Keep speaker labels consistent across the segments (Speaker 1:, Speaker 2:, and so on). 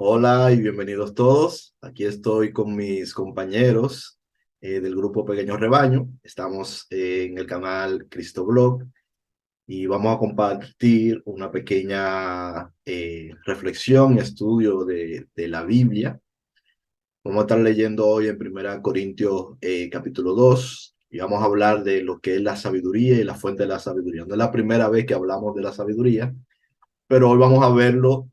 Speaker 1: Hola y bienvenidos todos. Aquí estoy con mis compañeros del grupo Pequeño Rebaño. Estamos en el canal Cristo Blog y vamos a compartir una pequeña reflexión y estudio de la Biblia. Vamos a estar leyendo hoy en Primera Corintios capítulo 2 y vamos a hablar de lo que es la sabiduría y la fuente de la sabiduría. No es la primera vez que hablamos de la sabiduría, pero hoy vamos a verlo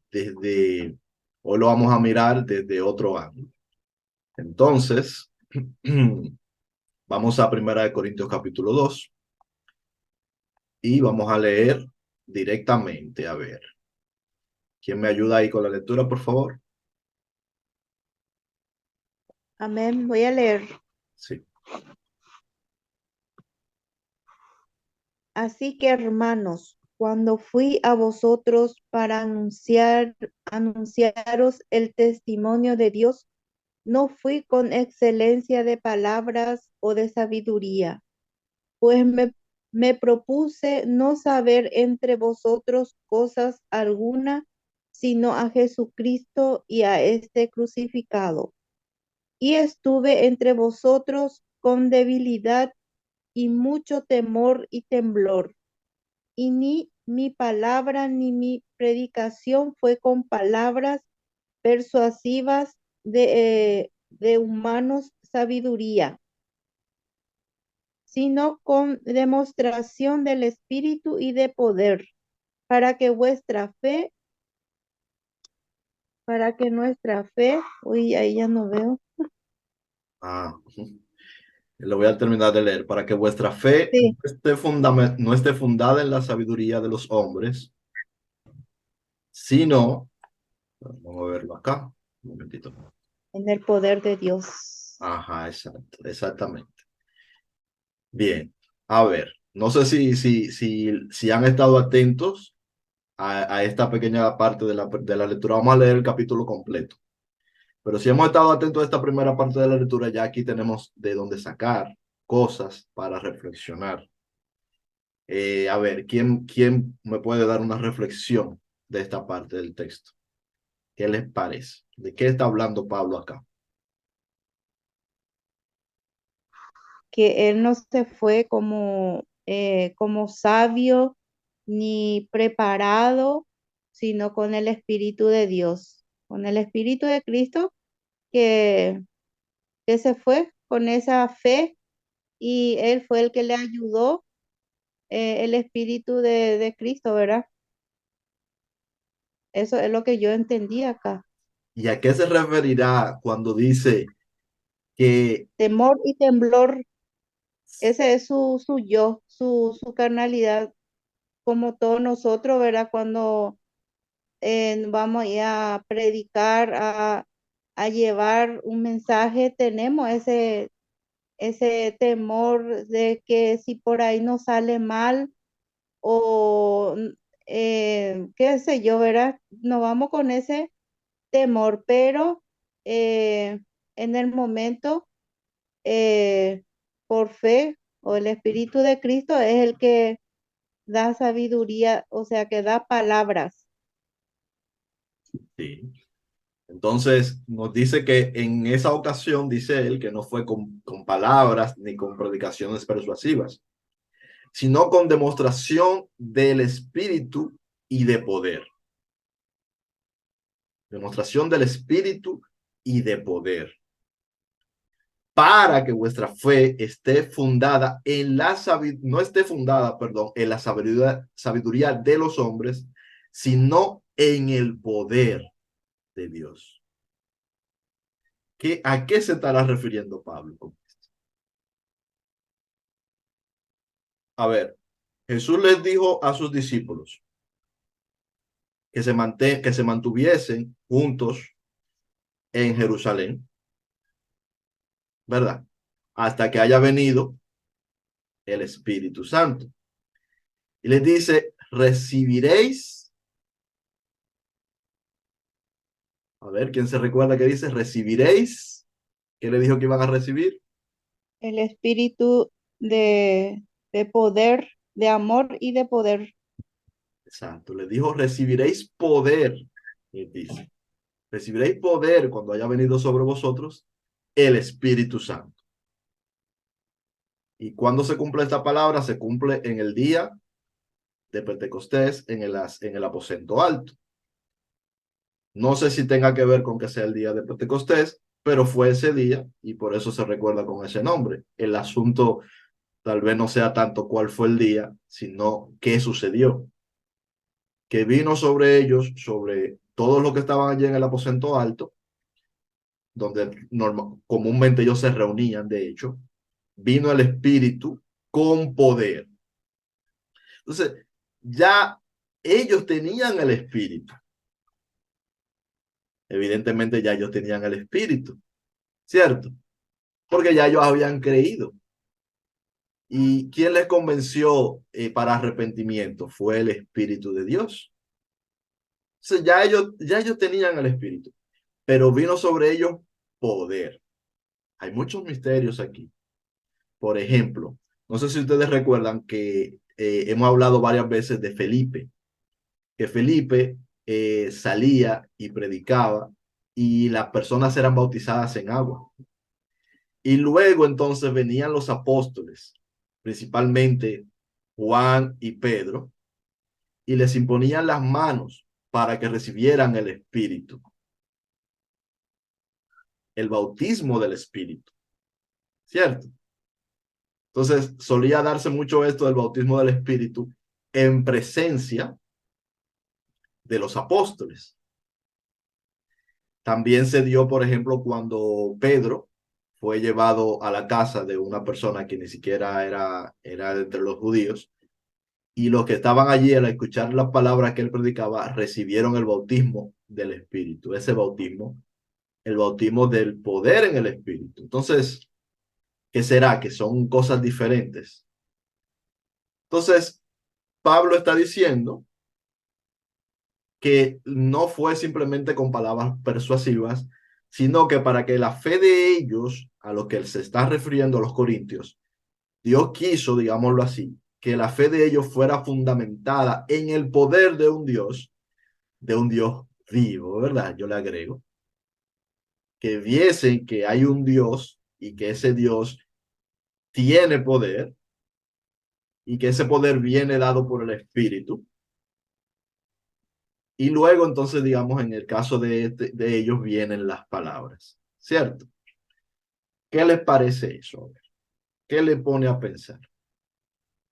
Speaker 1: hoy lo vamos a mirar desde otro ángulo. Entonces, vamos a Primera de Corintios capítulo 2 y vamos a leer directamente. A ver, ¿quién me ayuda ahí con la lectura, por favor?
Speaker 2: Amén. Voy a leer.
Speaker 1: Sí.
Speaker 2: Así que, hermanos, cuando fui a vosotros para anunciaros el testimonio de Dios, no fui con excelencia de palabras o de sabiduría, pues me propuse no saber entre vosotros cosas alguna, sino a Jesucristo y a este crucificado. Y estuve entre vosotros con debilidad y mucho temor y temblor. Y ni mi palabra ni mi predicación fue con palabras persuasivas de humanos sabiduría, sino con demostración del Espíritu y de poder, para que vuestra fe, para que nuestra fe, uy, ahí ya no veo.
Speaker 1: Ah, lo voy a terminar de leer. Para que vuestra fe
Speaker 2: Sí,
Speaker 1: no esté fundada en la sabiduría de los hombres, sino, vamos a verlo acá, un momentito.
Speaker 2: en el poder de Dios.
Speaker 1: Ajá, exacto, exactamente. Bien, a ver, no sé si han estado atentos a esta pequeña parte de la lectura. Vamos a leer el capítulo completo. Pero si hemos estado atentos a esta primera parte de la lectura, ya aquí tenemos de dónde sacar cosas para reflexionar. A ver, ¿quién me puede dar una reflexión de esta parte del texto? ¿Qué les parece? ¿De qué está hablando Pablo acá?
Speaker 2: Que él no se fue como sabio ni preparado, sino con el Espíritu de Dios, con el Espíritu de Cristo que, que se fue con esa fe y él fue el que le ayudó, el Espíritu de Cristo, ¿verdad? Eso es lo que yo entendí acá.
Speaker 1: ¿Y a qué se referirá cuando dice que
Speaker 2: Temor y temblor, ese es su yo, su carnalidad, como todos nosotros, ¿verdad? Cuando vamos a ir a predicar, a llevar un mensaje, tenemos ese temor de que si por ahí nos sale mal o qué sé yo, ¿verdad? Nos vamos con ese temor, pero eh, en el momento, eh, por fe o el Espíritu de Cristo es el que da sabiduría, o sea, que da palabras.
Speaker 1: sí? Entonces nos dice que en esa ocasión, dice él, que no fue con palabras ni con predicaciones persuasivas, sino con demostración del Espíritu y de poder. Demostración del Espíritu y de poder. Para que vuestra fe esté fundada en la sabiduría, no esté fundada, perdón, en la sabiduría de los hombres, sino en el poder de Dios. ¿A qué se estará refiriendo Pablo? A ver, Jesús les dijo a sus discípulos que se mantuviesen juntos en Jerusalén, ¿verdad? Hasta que haya venido el Espíritu Santo. Y les dice, recibiréis, a ver, ¿quién se recuerda que dice? Recibiréis, ¿qué le dijo que iban a recibir?
Speaker 2: El espíritu de poder, de amor y de poder.
Speaker 1: Exacto, le dijo, recibiréis poder, les dice. recibiréis poder cuando haya venido sobre vosotros el Espíritu Santo. ¿Y cuando se cumple esta palabra? Se cumple en el día de Pentecostés en el aposento alto. No sé si tenga que ver con que sea el día de Pentecostés, pero fue ese día y por eso se recuerda con ese nombre. El asunto tal vez no sea tanto cuál fue el día, sino qué sucedió. Que vino sobre ellos, sobre todos los que estaban allí en el aposento alto, donde comúnmente ellos se reunían, de hecho, vino el Espíritu con poder. Entonces, ya ellos tenían el Espíritu. Evidentemente ya ellos tenían el Espíritu, ¿cierto? Porque ya ellos habían creído. ¿Y quién les convenció para arrepentimiento? Fue el Espíritu de Dios. Entonces ya ellos tenían el Espíritu, pero vino sobre ellos poder. Hay muchos misterios aquí. Por ejemplo, no sé si ustedes recuerdan que hemos hablado varias veces de Felipe, que Felipe salía y predicaba y las personas eran bautizadas en agua. Y luego entonces venían los apóstoles, principalmente Juan y Pedro, y les imponían las manos para que recibieran el Espíritu, el bautismo del Espíritu, ¿cierto? Entonces solía darse mucho esto del bautismo del Espíritu en presencia de los apóstoles. También se dio, por ejemplo, cuando Pedro fue llevado a la casa de una persona que ni siquiera era de entre los judíos, y los que estaban allí al escuchar las palabras que él predicaba recibieron el bautismo del Espíritu, ese bautismo, el bautismo del poder en el Espíritu. Entonces, ¿qué será? Que son cosas diferentes. Entonces, Pablo está diciendo que no fue simplemente con palabras persuasivas, sino que para que la fe de ellos, a lo que él se está refiriendo a los corintios, Dios quiso, digámoslo así, que la fe de ellos fuera fundamentada en el poder de un Dios vivo, ¿verdad? Yo le agrego, que viesen que hay un Dios y que ese Dios tiene poder y que ese poder viene dado por el Espíritu. Y luego entonces, digamos, en el caso de ellos vienen las palabras, ¿cierto? ¿Qué les parece eso? ¿Qué le pone a pensar?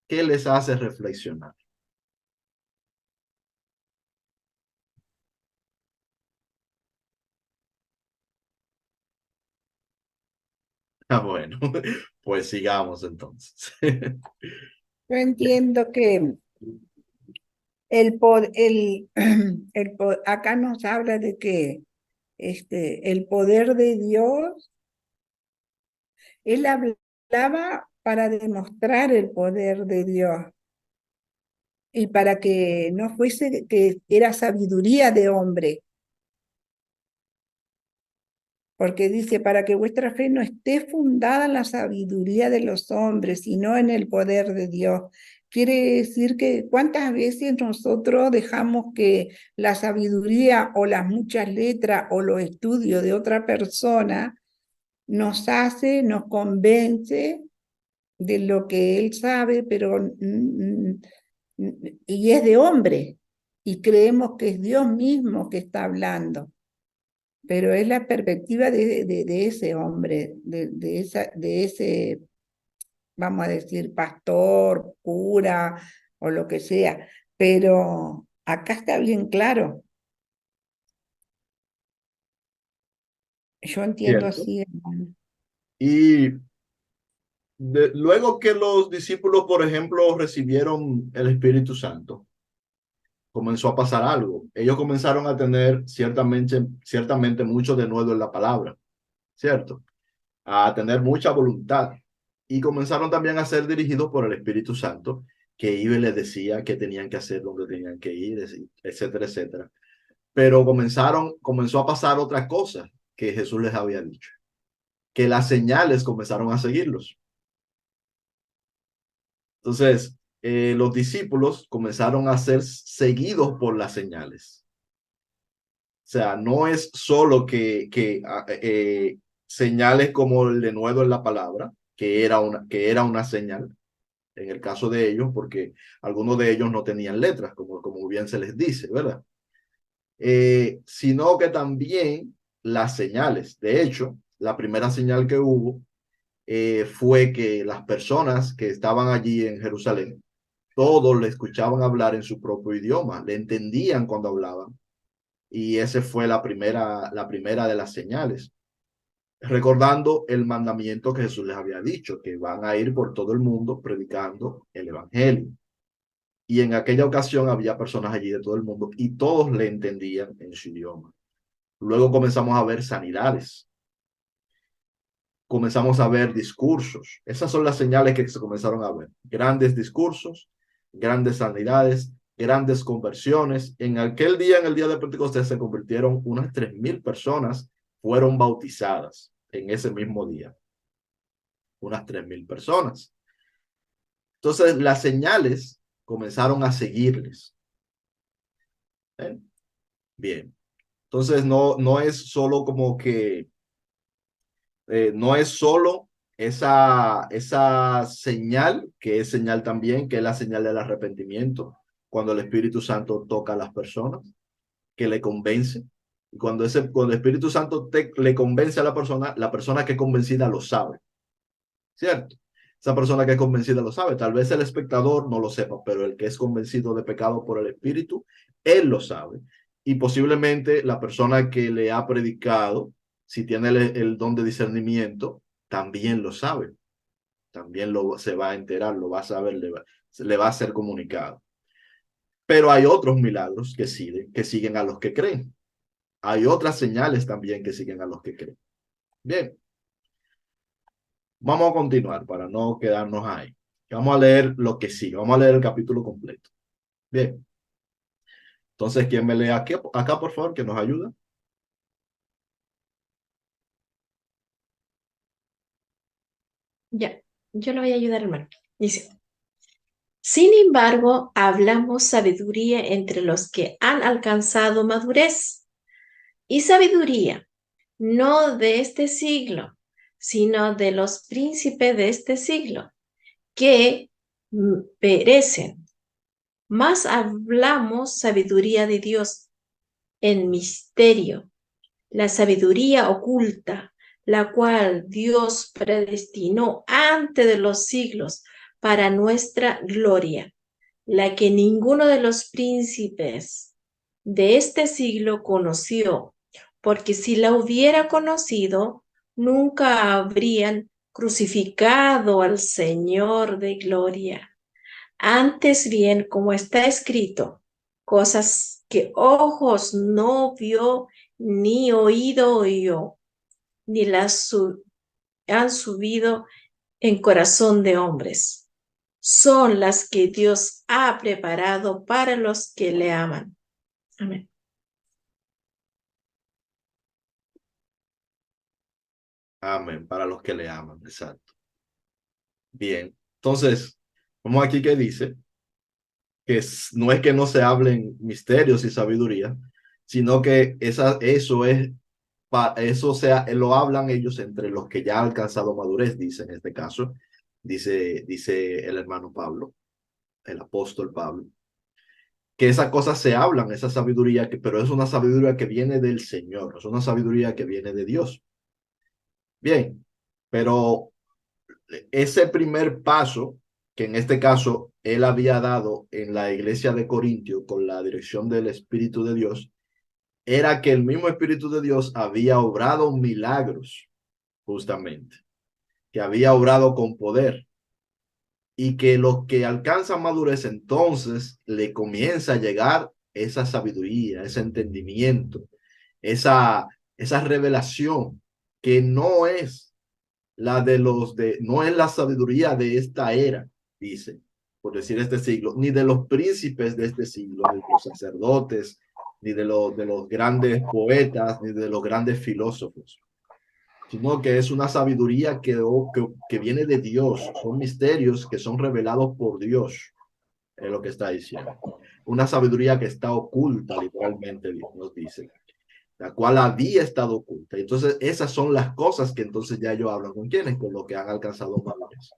Speaker 1: ¿Qué les hace reflexionar? Ah, bueno, pues sigamos entonces.
Speaker 3: Yo entiendo que acá nos habla de que el poder de Dios, él hablaba para demostrar el poder de Dios y para que no fuese que era sabiduría de hombre, porque dice, para que vuestra fe no esté fundada en la sabiduría de los hombres, sino en el poder de Dios. Quiere decir que cuántas veces nosotros dejamos que la sabiduría o las muchas letras o los estudios de otra persona nos convence de lo que él sabe, pero y es de hombre, y creemos que es Dios mismo que está hablando, pero es la perspectiva de ese hombre, de ese, vamos a decir, pastor, cura o lo que sea. Pero acá está bien claro. Yo entiendo
Speaker 1: ¿Cierto?
Speaker 3: así, hermano.
Speaker 1: Y luego que los discípulos, por ejemplo, recibieron el Espíritu Santo, comenzó a pasar algo. Ellos comenzaron a tener ciertamente mucho de nuevo en la palabra, ¿cierto? A tener mucha voluntad. Y comenzaron también a ser dirigidos por el Espíritu Santo, que iba y les decía qué tenían que hacer, dónde tenían que ir, etcétera, etcétera. Pero comenzó a pasar otra cosa que Jesús les había dicho, que las señales comenzaron a seguirlos. Entonces, los discípulos comenzaron a ser seguidos por las señales. sea, no es solo que señales como el denuedo en la palabra, que era una señal, en el caso de ellos, porque algunos de ellos no tenían letras, como bien se les dice, ¿verdad? Sino que también las señales. De hecho, la primera señal que hubo fue que las personas que estaban allí en Jerusalén, todos le escuchaban hablar en su propio idioma, le entendían cuando hablaban. Y esa fue la primera de las señales, recordando el mandamiento que Jesús les había dicho, que van a ir por todo el mundo predicando el evangelio. Y en aquella ocasión había personas allí de todo el mundo y todos le entendían en su idioma. Luego comenzamos a ver sanidades, comenzamos a ver discursos. Esas son las señales que se comenzaron a ver. Grandes discursos, grandes sanidades, grandes conversiones. En aquel día, en el día de Pentecostés, se convirtieron unas 3,000 personas, fueron bautizadas en ese mismo día. Unas 3,000 personas. Entonces, las señales comenzaron a seguirles. ¿Eh? Bien. Entonces, no es solo como que no es solo esa señal, que es señal también, que es la señal del arrepentimiento, cuando el Espíritu Santo toca a las personas, que le convence. Y cuando el Espíritu Santo le convence a la persona que es convencida lo sabe, ¿cierto? Esa persona que es convencida lo sabe. Tal vez el espectador no lo sepa, pero el que es convencido de pecado por el Espíritu, él lo sabe. Y posiblemente la persona que le ha predicado, si tiene el don de discernimiento, también lo sabe. También se va a enterar, lo va a saber, le va a ser comunicado. Pero hay otros milagros que siguen a los que creen. Hay otras señales también que siguen a los que creen. Bien. Vamos a continuar para no quedarnos ahí. Vamos a leer lo que sigue. Vamos a leer el capítulo completo. Bien. Entonces, ¿quién me lee acá, por favor, que nos ayuda?
Speaker 4: Ya, yo le voy a ayudar, hermano. Dice, sin embargo, hablamos sabiduría entre los que han alcanzado madurez. Y sabiduría, no de este siglo, sino de los príncipes de este siglo, que perecen. Más hablamos sabiduría de Dios en misterio, la sabiduría oculta, la cual Dios predestinó antes de los siglos para nuestra gloria, la que ninguno de los príncipes de este siglo conoció, porque si la hubiera conocido, nunca habrían crucificado al Señor de gloria. Antes bien, como está escrito, cosas que ojos no vio, ni oído oyó, ni las han subido en corazón de hombres. Son las que Dios ha preparado para los que le aman. Amén.
Speaker 1: Amén, para los que le aman, exacto. Bien, entonces, vamos aquí que dice que no es que no se hablen misterios y sabiduría, sino que lo hablan ellos entre los que ya han alcanzado madurez, dice en este caso, dice el hermano Pablo, el apóstol Pablo, que esas cosas se hablan, esa sabiduría, pero es una sabiduría que viene del Señor, es una sabiduría que viene de Dios. Bien, pero ese primer paso, que en este caso él había dado en la iglesia de Corintio con la dirección del Espíritu de Dios, era que el mismo Espíritu de Dios había obrado milagros, justamente, que había obrado con poder, y que los que alcanzan madurez entonces le comienza a llegar esa sabiduría, ese entendimiento, esa, esa revelación que no es la sabiduría de esta era, dice, por decir este siglo, ni de los príncipes de este siglo, ni de los sacerdotes, ni de los grandes poetas, ni de los grandes filósofos, sino que es una sabiduría que viene de Dios, son misterios que son revelados por Dios, es lo que está diciendo. Una sabiduría que está oculta, literalmente nos dice. la cual había estado oculta. Entonces, esas son las cosas que entonces ya yo hablo con quienes, con los que han alcanzado madurez.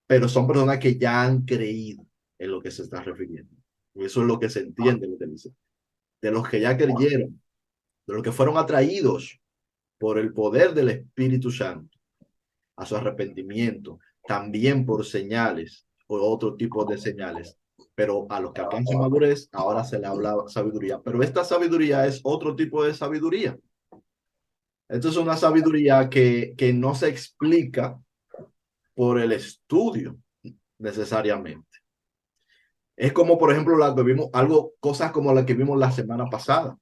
Speaker 1: Pero son personas que ya han creído en lo que se está refiriendo. Y eso es lo que se entiende, lo que dice. De los que ya creyeron, de los que fueron atraídos por el poder del Espíritu Santo a su arrepentimiento, también por señales o otro tipo de señales. Pero a los que alcanzan madurez, ahora se le habla sabiduría. Pero esta sabiduría es otro tipo de sabiduría. Esto es una sabiduría que no se explica por el estudio necesariamente. Es como, por ejemplo, la que vimos, cosas como las que vimos la semana pasada,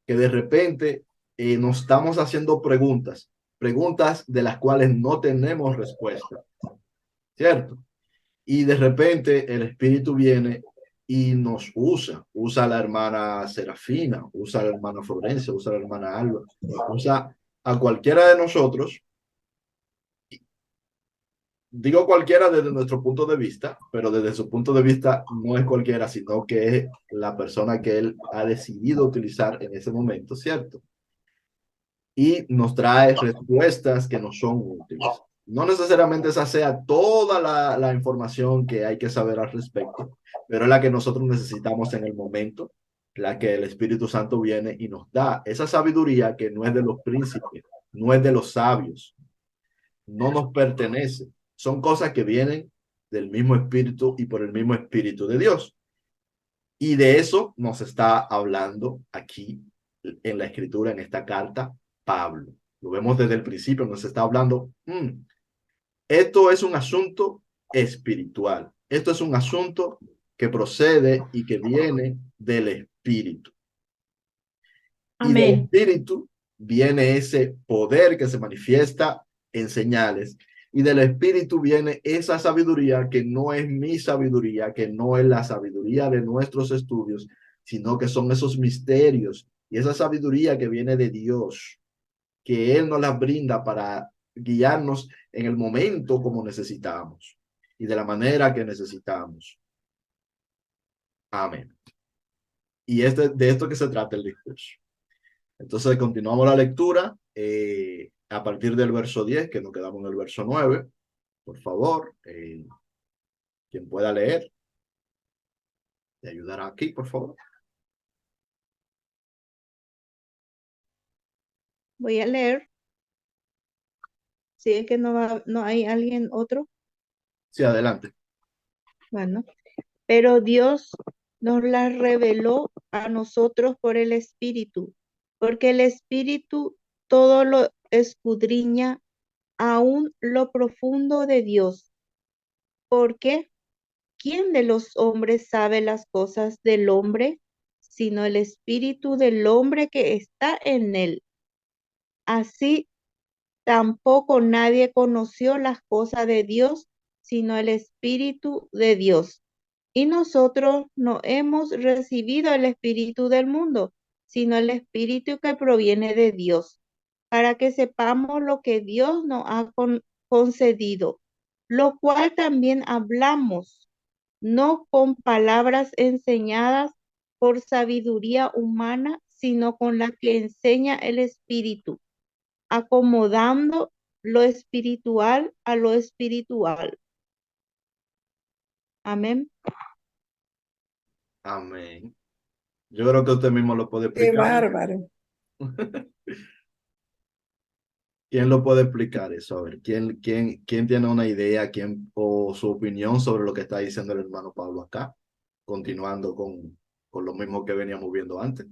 Speaker 1: que de repente nos estamos haciendo preguntas de las cuales no tenemos respuesta, ¿cierto? Y de repente el Espíritu viene y nos usa a la hermana Serafina, usa a la hermana Florencia, usa a la hermana Alba, usa a cualquiera de nosotros. Digo cualquiera desde nuestro punto de vista, pero desde su punto de vista no es cualquiera, sino que es la persona que él ha decidido utilizar en ese momento, ¿cierto? Y nos trae respuestas que nos son útiles. No necesariamente esa sea toda la información que hay que saber al respecto, pero es la que nosotros necesitamos en el momento, la que el Espíritu Santo viene y nos da. Esa sabiduría que no es de los príncipes, no es de los sabios, no nos pertenece. Son cosas que vienen del mismo Espíritu y por el mismo Espíritu de Dios. Y de eso nos está hablando aquí en la escritura, en esta carta, Pablo. Lo vemos desde el principio, nos está hablando, esto es un asunto espiritual. Esto es un asunto que procede y que viene del Espíritu. Y del
Speaker 4: Amén.
Speaker 1: Espíritu viene ese poder que se manifiesta en señales. Y del Espíritu viene esa sabiduría que no es mi sabiduría, que no es la sabiduría de nuestros estudios, sino que son esos misterios y esa sabiduría que viene de Dios, que Él nos la brinda para guiarnos en el momento como necesitamos y de la manera que necesitamos. Amén. Y de esto que se trata el discurso. Entonces continuamos la lectura a partir del verso 10, que nos quedamos en el verso 9. Por favor, quien pueda leer, te ayudará aquí, por favor.
Speaker 2: Voy a leer. Si es que no hay alguien otro.
Speaker 1: Sí, adelante.
Speaker 2: Bueno, pero Dios nos la reveló a nosotros por el Espíritu, porque el Espíritu todo lo escudriña, aún lo profundo de Dios. Porque ¿quién de los hombres sabe las cosas del hombre, sino el Espíritu del hombre que está en él? Así tampoco nadie conoció las cosas de Dios, sino el Espíritu de Dios. Y nosotros no hemos recibido el espíritu del mundo, sino el espíritu que proviene de Dios, para que sepamos lo que Dios nos ha concedido, lo cual también hablamos, no con palabras enseñadas por sabiduría humana, sino con la que enseña el espíritu, acomodando lo espiritual a lo espiritual. Amén.
Speaker 1: Amén. Yo creo que usted mismo lo puede
Speaker 3: Qué
Speaker 1: explicar.
Speaker 3: bárbaro.
Speaker 1: ¿Quién lo puede explicar eso? A ver, ¿quién tiene una idea, o su opinión sobre lo que está diciendo el hermano Pablo acá? Continuando con lo mismo que veníamos viendo antes.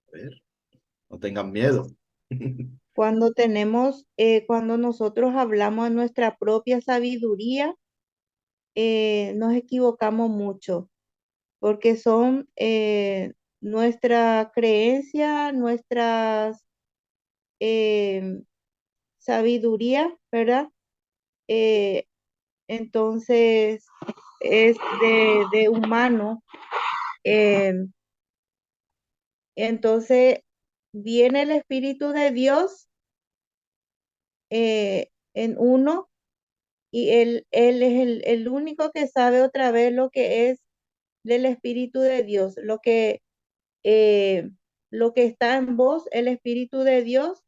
Speaker 1: A ver, no tengan miedo.
Speaker 2: Cuando nosotros hablamos de nuestra propia sabiduría, nos equivocamos mucho, porque son nuestra creencia, nuestras sabiduría, ¿verdad? Eh, entonces es de humano. eh, entonces viene el Espíritu de Dios en uno y él es el único que sabe otra vez lo que es del Espíritu de Dios. Lo que está en vos, el Espíritu de Dios,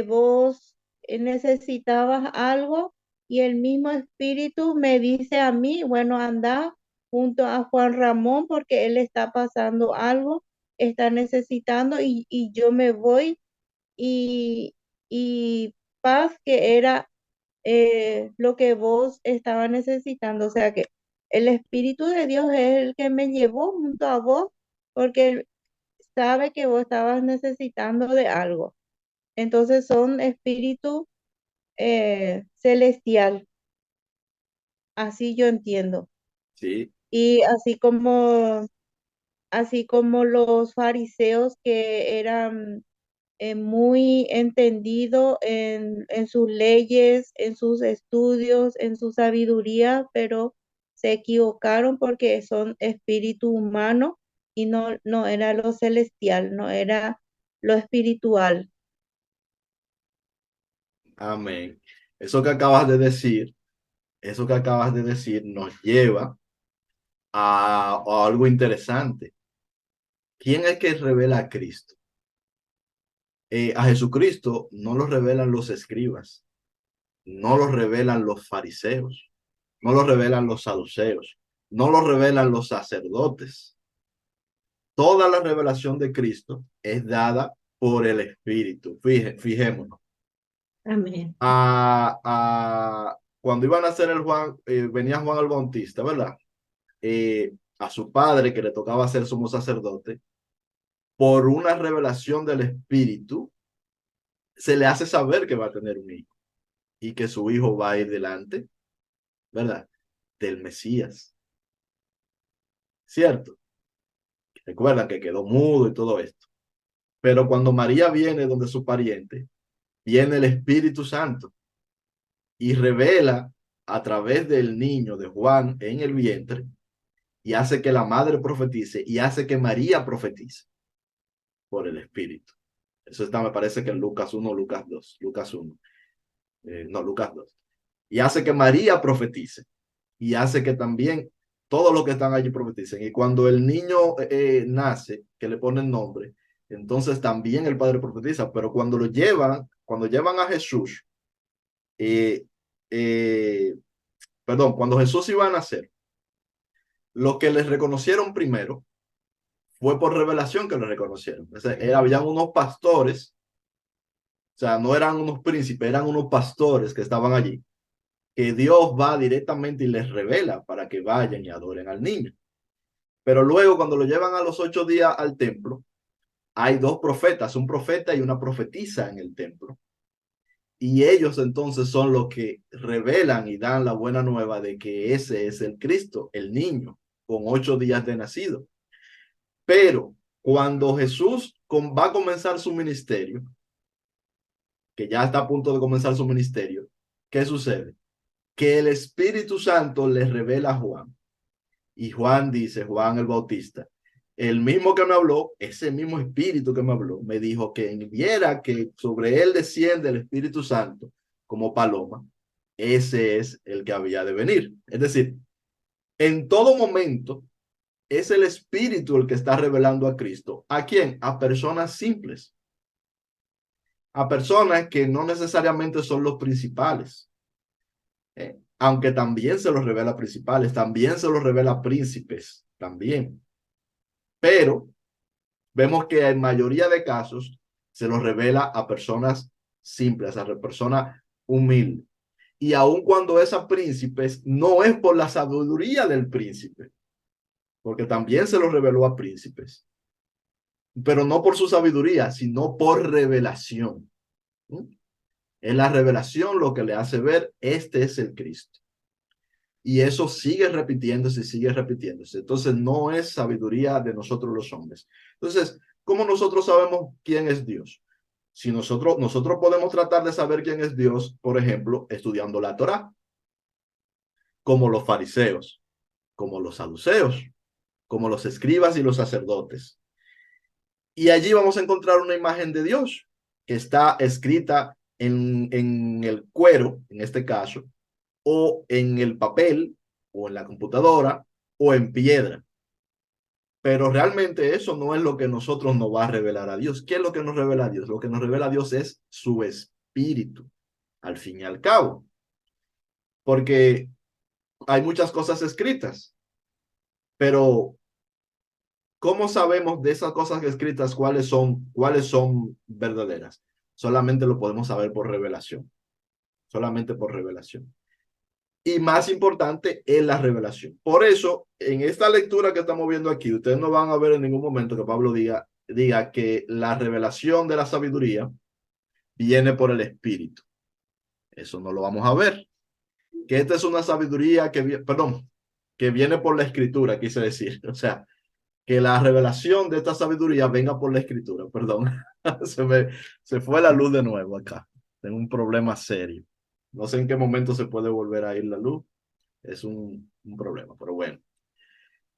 Speaker 2: vos necesitabas algo y el mismo Espíritu me dice a mí, bueno, anda junto a Juan Ramón porque él está pasando algo, está necesitando y yo me voy y, y paz que era lo que vos estabas necesitando. O sea que el Espíritu de Dios es el que me llevó junto a vos porque él sabe que vos estabas necesitando de algo. Entonces son espíritu celestial, así yo entiendo.
Speaker 1: Sí,
Speaker 2: Y así como los fariseos que eran muy entendidos en sus leyes, en sus estudios, en su sabiduría, pero se equivocaron porque son espíritu humano y no era lo celestial, no era lo espiritual.
Speaker 1: amén. Eso que acabas de decir, eso que acabas de decir nos lleva a algo interesante. ¿Quién es que revela a Cristo? A Jesucristo no lo revelan los escribas, no lo revelan los fariseos, no lo revelan los saduceos, no lo revelan los sacerdotes. Toda la revelación de Cristo es dada por el Espíritu. Fijémonos.
Speaker 4: Amén.
Speaker 1: Cuando iban a hacer el Juan, venía Juan el Bautista, ¿verdad? A su padre que le tocaba ser sumo sacerdote, por una revelación del Espíritu, se le hace saber que va a tener un hijo y que su hijo va a ir delante, ¿verdad? Del Mesías, ¿cierto? Recuerdan que quedó mudo y todo esto. Pero cuando María viene donde su pariente, viene el Espíritu Santo y revela a través del niño de Juan en el vientre y hace que la madre profetice y hace que María profetice por el Espíritu. Eso está, me parece que en Lucas 1, Lucas 2, Lucas 1, no, Lucas 2. Y hace que María profetice y hace que también todos los que están allí profeticen. Y cuando el niño nace, que le ponen nombre, entonces también el padre profetiza, pero cuando llevan a Jesús, eh, eh, perdón, cuando Jesús iba a nacer, lo que les reconocieron primero fue por revelación que lo reconocieron. Habían unos pastores, o sea, no eran unos príncipes, eran unos pastores que estaban allí, que Dios va directamente y les revela para que vayan y adoren al niño. Pero luego, cuando lo llevan a los 8 días al templo, hay dos profetas, un profeta y una profetisa en el templo. Y ellos entonces son los que revelan y dan la buena nueva de que ese es el Cristo, el niño, con 8 días de nacido. Pero cuando Jesús va a comenzar su ministerio, que ya está a punto de comenzar su ministerio, ¿qué sucede? Que el Espíritu Santo le revela a Juan. Y Juan dice, Juan el Bautista, el mismo que me habló, ese mismo Espíritu que me habló, me dijo que viera que sobre él desciende el Espíritu Santo como paloma. Ese es el que había de venir. Es decir, en todo momento es el Espíritu el que está revelando a Cristo. ¿A quién? A personas simples. A personas que no necesariamente son los principales. Aunque también se los revela a principales, también se los revela a príncipes, también. Pero vemos que en mayoría de casos se los revela a personas simples, a personas humildes. Y aun cuando esas príncipes, no es por la sabiduría del príncipe, porque también se los reveló a príncipes, pero no por su sabiduría, sino por revelación. Es la revelación lo que le hace ver, este es el Cristo. Y eso sigue repitiéndose y sigue repitiéndose. Entonces no es sabiduría de nosotros los hombres. Entonces, ¿cómo nosotros sabemos quién es Dios? Si nosotros podemos tratar de saber quién es Dios, por ejemplo, estudiando la Torá, como los fariseos, como los saduceos, como los escribas y los sacerdotes. Y allí vamos a encontrar una imagen de Dios que está escrita en el cuero, en este caso, o en el papel, o en la computadora, o en piedra. Pero realmente eso no es lo que nosotros nos va a revelar a Dios. ¿Qué es lo que nos revela a Dios? Lo que nos revela a Dios es su espíritu, al fin y al cabo. Porque hay muchas cosas escritas, pero ¿cómo sabemos de esas cosas escritas cuáles son verdaderas? Solamente lo podemos saber por revelación. Solamente por revelación. Y más importante es la revelación. Por eso, en esta lectura que estamos viendo aquí, ustedes no van a ver en ningún momento que Pablo diga que la revelación de la sabiduría viene por el Espíritu. Eso no lo vamos a ver. Que esta es una sabiduría que viene por la Escritura, quise decir. O sea, que la revelación de esta sabiduría venga por la Escritura. Perdón, se fue la luz de nuevo acá. Tengo un problema serio. No sé en qué momento se puede volver a ir la luz. Es un problema, pero bueno.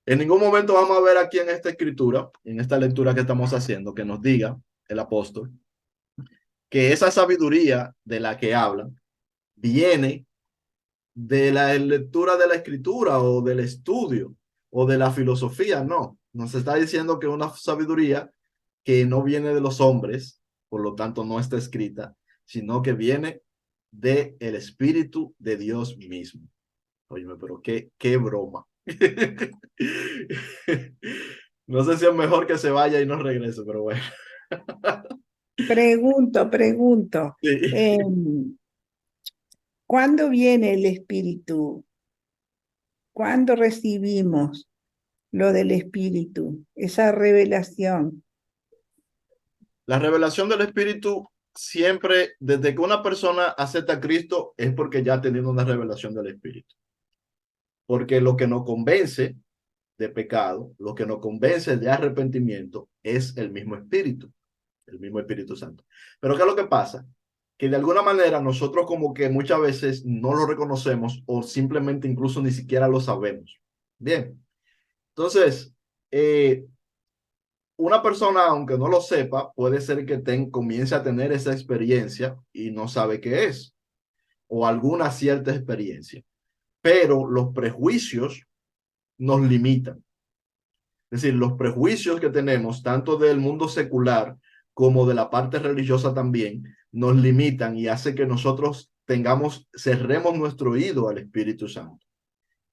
Speaker 1: En ningún momento vamos a ver aquí en esta escritura, en esta lectura que estamos haciendo, que nos diga el apóstol que esa sabiduría de la que hablan viene de la lectura de la escritura o del estudio o de la filosofía. No, nos está diciendo que una sabiduría que no viene de los hombres, por lo tanto no está escrita, sino que viene del Espíritu de Dios mismo. Óyeme, pero qué broma. No sé si es mejor que se vaya y no regrese, pero bueno.
Speaker 3: Pregunto,
Speaker 1: Sí.
Speaker 3: ¿cuándo viene el Espíritu? ¿Cuándo recibimos lo del Espíritu, esa revelación?
Speaker 1: La revelación del Espíritu siempre, desde que una persona acepta a Cristo, es porque ya ha tenido una revelación del Espíritu. Porque lo que nos convence de pecado, lo que nos convence de arrepentimiento, es el mismo Espíritu Santo. Pero ¿qué es lo que pasa? Que de alguna manera nosotros como que muchas veces no lo reconocemos o simplemente incluso ni siquiera lo sabemos. Bien, entonces, una persona, aunque no lo sepa, puede ser que comience a tener esa experiencia y no sabe qué es, o alguna cierta experiencia. Pero los prejuicios nos limitan. Es decir, los prejuicios que tenemos, tanto del mundo secular como de la parte religiosa también, nos limitan y hace que nosotros cerremos nuestro oído al Espíritu Santo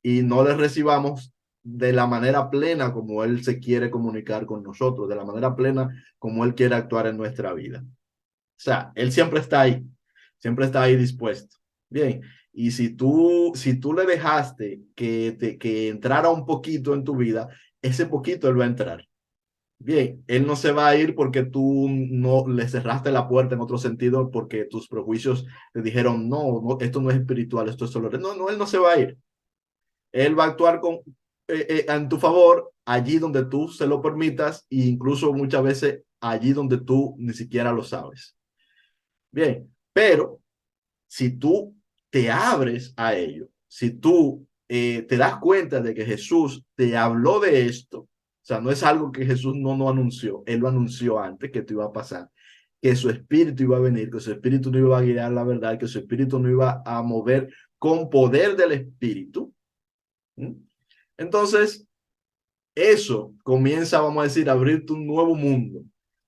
Speaker 1: y no le recibamos de la manera plena como Él se quiere comunicar con nosotros, de la manera plena como Él quiere actuar en nuestra vida. O sea, Él siempre está ahí dispuesto. Bien, y si tú le dejaste que entrara un poquito en tu vida, ese poquito Él va a entrar. Bien, Él no se va a ir porque tú no le cerraste la puerta en otro sentido, porque tus prejuicios te dijeron, no, no, esto no es espiritual, esto es solo... No, no, Él no se va a ir. Él va a actuar en tu favor allí donde tú se lo permitas e incluso muchas veces allí donde tú ni siquiera lo sabes. Bien, pero si tú te abres a ello, si tú te das cuenta de que Jesús te habló de esto, o sea, no es algo que Jesús no anunció, Él lo anunció antes que esto iba a pasar, que su espíritu iba a venir, que su espíritu no iba a guiar la verdad, que su espíritu no iba a mover con poder del espíritu. Entonces, eso comienza, vamos a decir, a abrirte un nuevo mundo,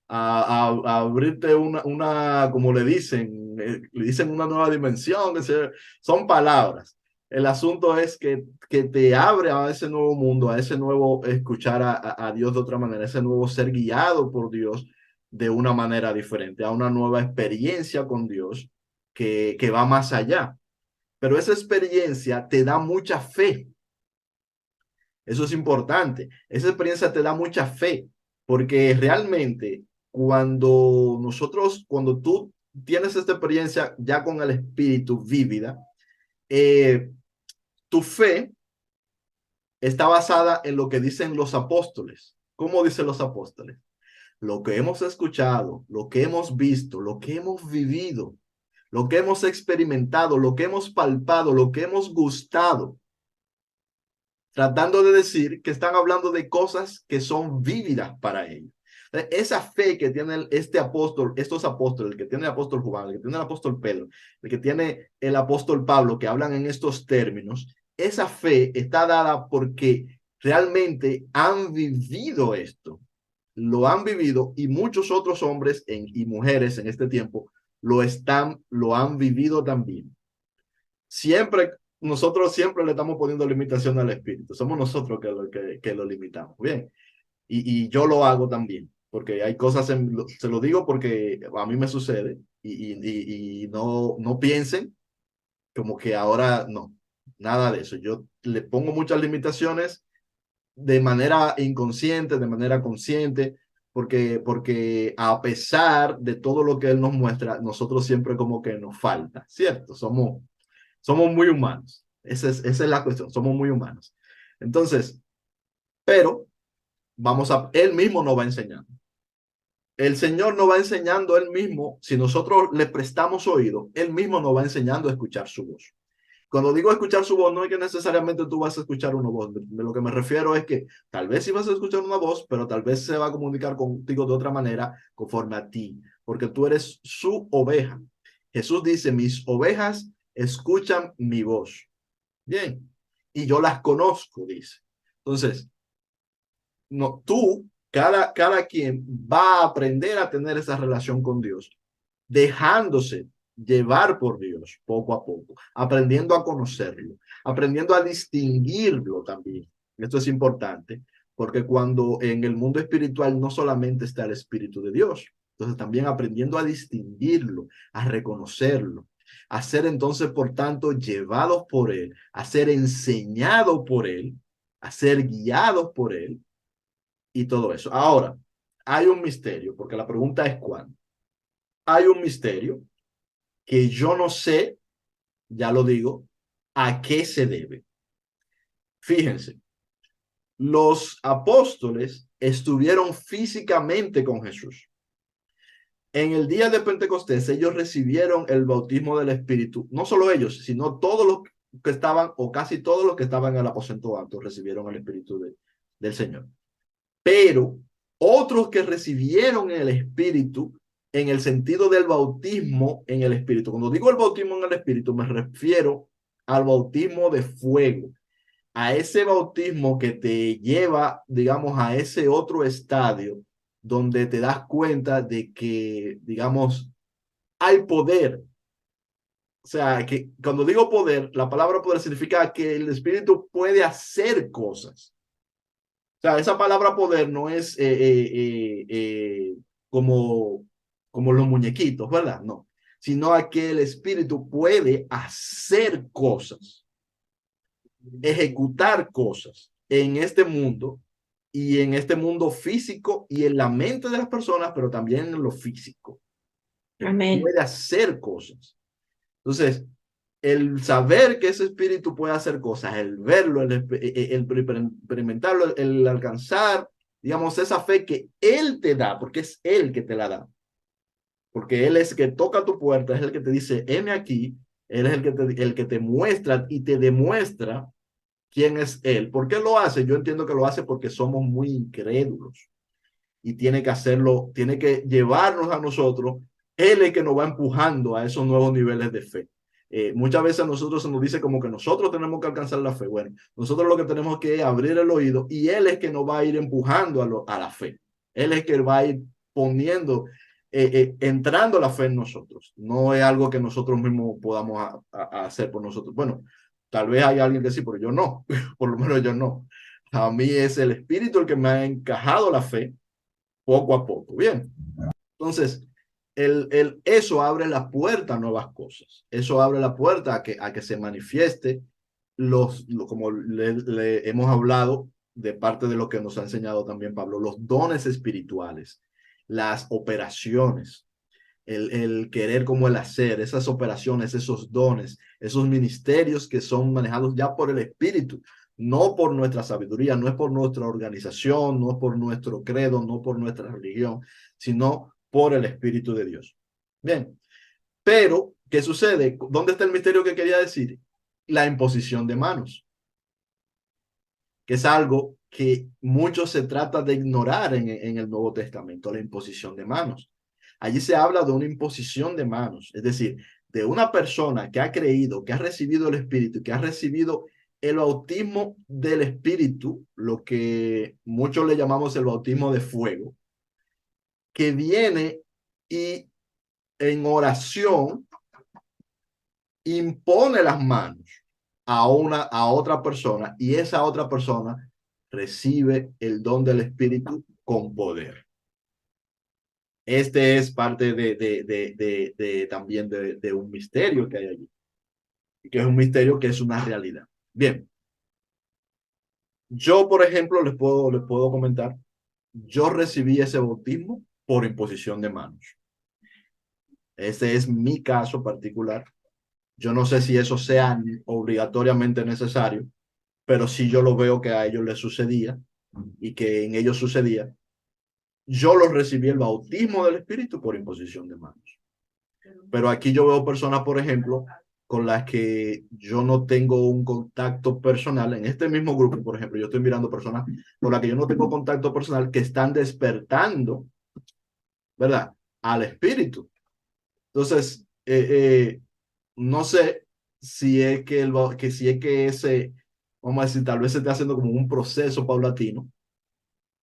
Speaker 1: a abrirte como le dicen una nueva dimensión, son palabras. El asunto es que te abre a ese nuevo mundo, a ese nuevo escuchar a Dios de otra manera, ese nuevo ser guiado por Dios de una manera diferente, a una nueva experiencia con Dios que va más allá. Pero esa experiencia te da mucha fe. Eso es importante. Esa experiencia te da mucha fe, porque realmente cuando tú tienes esta experiencia ya con el Espíritu vívida, eh, tu fe está basada en lo que dicen los apóstoles. ¿Cómo dicen los apóstoles? Lo que hemos escuchado, lo que hemos visto, lo que hemos vivido, lo que hemos experimentado, lo que hemos palpado, lo que hemos gustado, tratando de decir que están hablando de cosas que son vívidas para ellos. Esa fe que tiene estos apóstoles, el que tiene el apóstol Juan, el que tiene el apóstol Pedro, el que tiene el apóstol Pablo, que hablan en estos términos, esa fe está dada porque realmente han vivido esto, lo han vivido, y muchos otros hombres y mujeres en este tiempo lo han vivido también. Nosotros siempre le estamos poniendo limitación al espíritu, somos nosotros que lo limitamos. Bien, y yo lo hago también, porque hay cosas, se lo digo porque a mí me sucede, y no piensen como que ahora no, nada de eso. Yo le pongo muchas limitaciones de manera inconsciente, de manera consciente, porque a pesar de todo lo que él nos muestra, nosotros siempre como que nos falta, ¿cierto? Somos muy humanos. Esa es la cuestión, somos muy humanos. Entonces, pero él mismo nos va enseñando. El Señor nos va enseñando él mismo, si nosotros le prestamos oído, él mismo nos va enseñando a escuchar su voz. Cuando digo escuchar su voz, no es que necesariamente tú vas a escuchar una voz. De lo que me refiero es que tal vez sí vas a escuchar una voz, pero tal vez se va a comunicar contigo de otra manera conforme a ti, porque tú eres su oveja. Jesús dice, mis ovejas escuchan mi voz. Bien, y yo las conozco, dice. Entonces, no, cada quien va a aprender a tener esa relación con Dios, dejándose llevar por Dios poco a poco, aprendiendo a conocerlo, aprendiendo a distinguirlo también. Esto es importante, porque cuando en el mundo espiritual no solamente está el Espíritu de Dios, entonces también aprendiendo a distinguirlo, a reconocerlo, a ser entonces, por tanto, llevados por Él, a ser enseñados por Él, a ser guiados por Él y todo eso. Ahora, hay un misterio, porque la pregunta es ¿cuándo? Hay un misterio que yo no sé, ya lo digo, a qué se debe. Fíjense, los apóstoles estuvieron físicamente con Jesús. En el día de Pentecostés, ellos recibieron el bautismo del Espíritu. No solo ellos, sino todos los que estaban, o casi todos los que estaban en el aposento alto, recibieron el Espíritu del Señor. Pero otros que recibieron el Espíritu en el sentido del bautismo en el Espíritu. Cuando digo el bautismo en el Espíritu, me refiero al bautismo de fuego, a ese bautismo que te lleva, digamos, a ese otro estadio donde te das cuenta de que, digamos, hay poder. O sea, que cuando digo poder, la palabra poder significa que el Espíritu puede hacer cosas. O sea, esa palabra poder no es como los muñequitos, ¿verdad? No, sino a que el Espíritu puede hacer cosas, ejecutar cosas en este mundo, y en este mundo físico y en la mente de las personas, pero también en lo físico.
Speaker 4: Amén.
Speaker 1: Puede hacer cosas. Entonces, el saber que ese espíritu puede hacer cosas, el verlo, el experimentarlo, el alcanzar, digamos, esa fe que Él te da, porque es Él que te la da. Porque Él es el que toca tu puerta, es el que te dice, heme aquí, Él es el que te muestra y te demuestra quién es Él. ¿Por qué lo hace? Yo entiendo que lo hace porque somos muy incrédulos. Y tiene que hacerlo, tiene que llevarnos a nosotros. Él es el que nos va empujando a esos nuevos niveles de fe. Muchas veces a nosotros se nos dice como que nosotros tenemos que alcanzar la fe. Bueno, nosotros lo que tenemos que abrir el oído, y Él es que nos va a ir empujando a la fe. Él es que va a ir poniendo, entrando la fe en nosotros. No es algo que nosotros mismos podamos a hacer por nosotros. Bueno, tal vez hay alguien que sí, pero yo no. Por lo menos yo no. A mí es el Espíritu el que me ha encajado la fe poco a poco. Bien, entonces, eso abre la puerta a nuevas cosas. Eso abre la puerta a que se manifieste como le hemos hablado de parte de lo que nos ha enseñado también Pablo, los dones espirituales, las operaciones, el querer como el hacer, esas operaciones, esos dones, esos ministerios que son manejados ya por el Espíritu, no por nuestra sabiduría, no es por nuestra organización, no es por nuestro credo, no por nuestra religión, sino por el Espíritu de Dios. Bien, pero, ¿qué sucede? ¿Dónde está el misterio que quería decir? La imposición de manos, que es algo que mucho se trata de ignorar en el Nuevo Testamento, la imposición de manos. Allí se habla de una imposición de manos, es decir, de una persona que ha creído, que ha recibido el Espíritu, que ha recibido el bautismo del Espíritu, lo que muchos le llamamos el bautismo de fuego, que viene y en oración impone las manos a otra persona y esa otra persona recibe el don del Espíritu con poder. Este es parte también de un misterio que hay allí, que es un misterio que es una realidad. Bien, yo, por ejemplo, les puedo comentar, yo recibí ese bautismo por imposición de manos. Ese es mi caso particular. Yo no sé si eso sea obligatoriamente necesario, pero sí yo lo veo que a ellos les sucedía y que en ellos sucedía. Yo lo recibí el bautismo del Espíritu por imposición de manos. Pero aquí yo veo personas, por ejemplo, con las que yo no tengo un contacto personal. En este mismo grupo, por ejemplo, yo estoy mirando personas con las que yo no tengo contacto personal que están despertando, ¿verdad? Al Espíritu. Entonces, no sé si es si es que ese, vamos a decir, tal vez se esté haciendo como un proceso paulatino,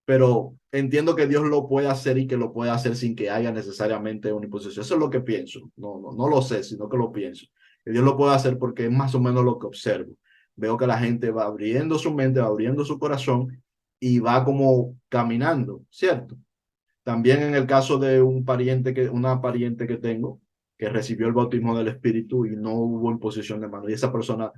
Speaker 1: pero entiendo que Dios lo puede hacer y que lo puede hacer sin que haya necesariamente una imposición. Eso es lo que pienso. No lo sé, sino que lo pienso. Que Dios lo puede hacer porque es más o menos lo que observo. Veo que la gente va abriendo su mente, va abriendo su corazón y va como caminando, ¿cierto? También en el caso de una pariente que tengo, que recibió el bautismo del Espíritu y no hubo imposición de mano. Y esa persona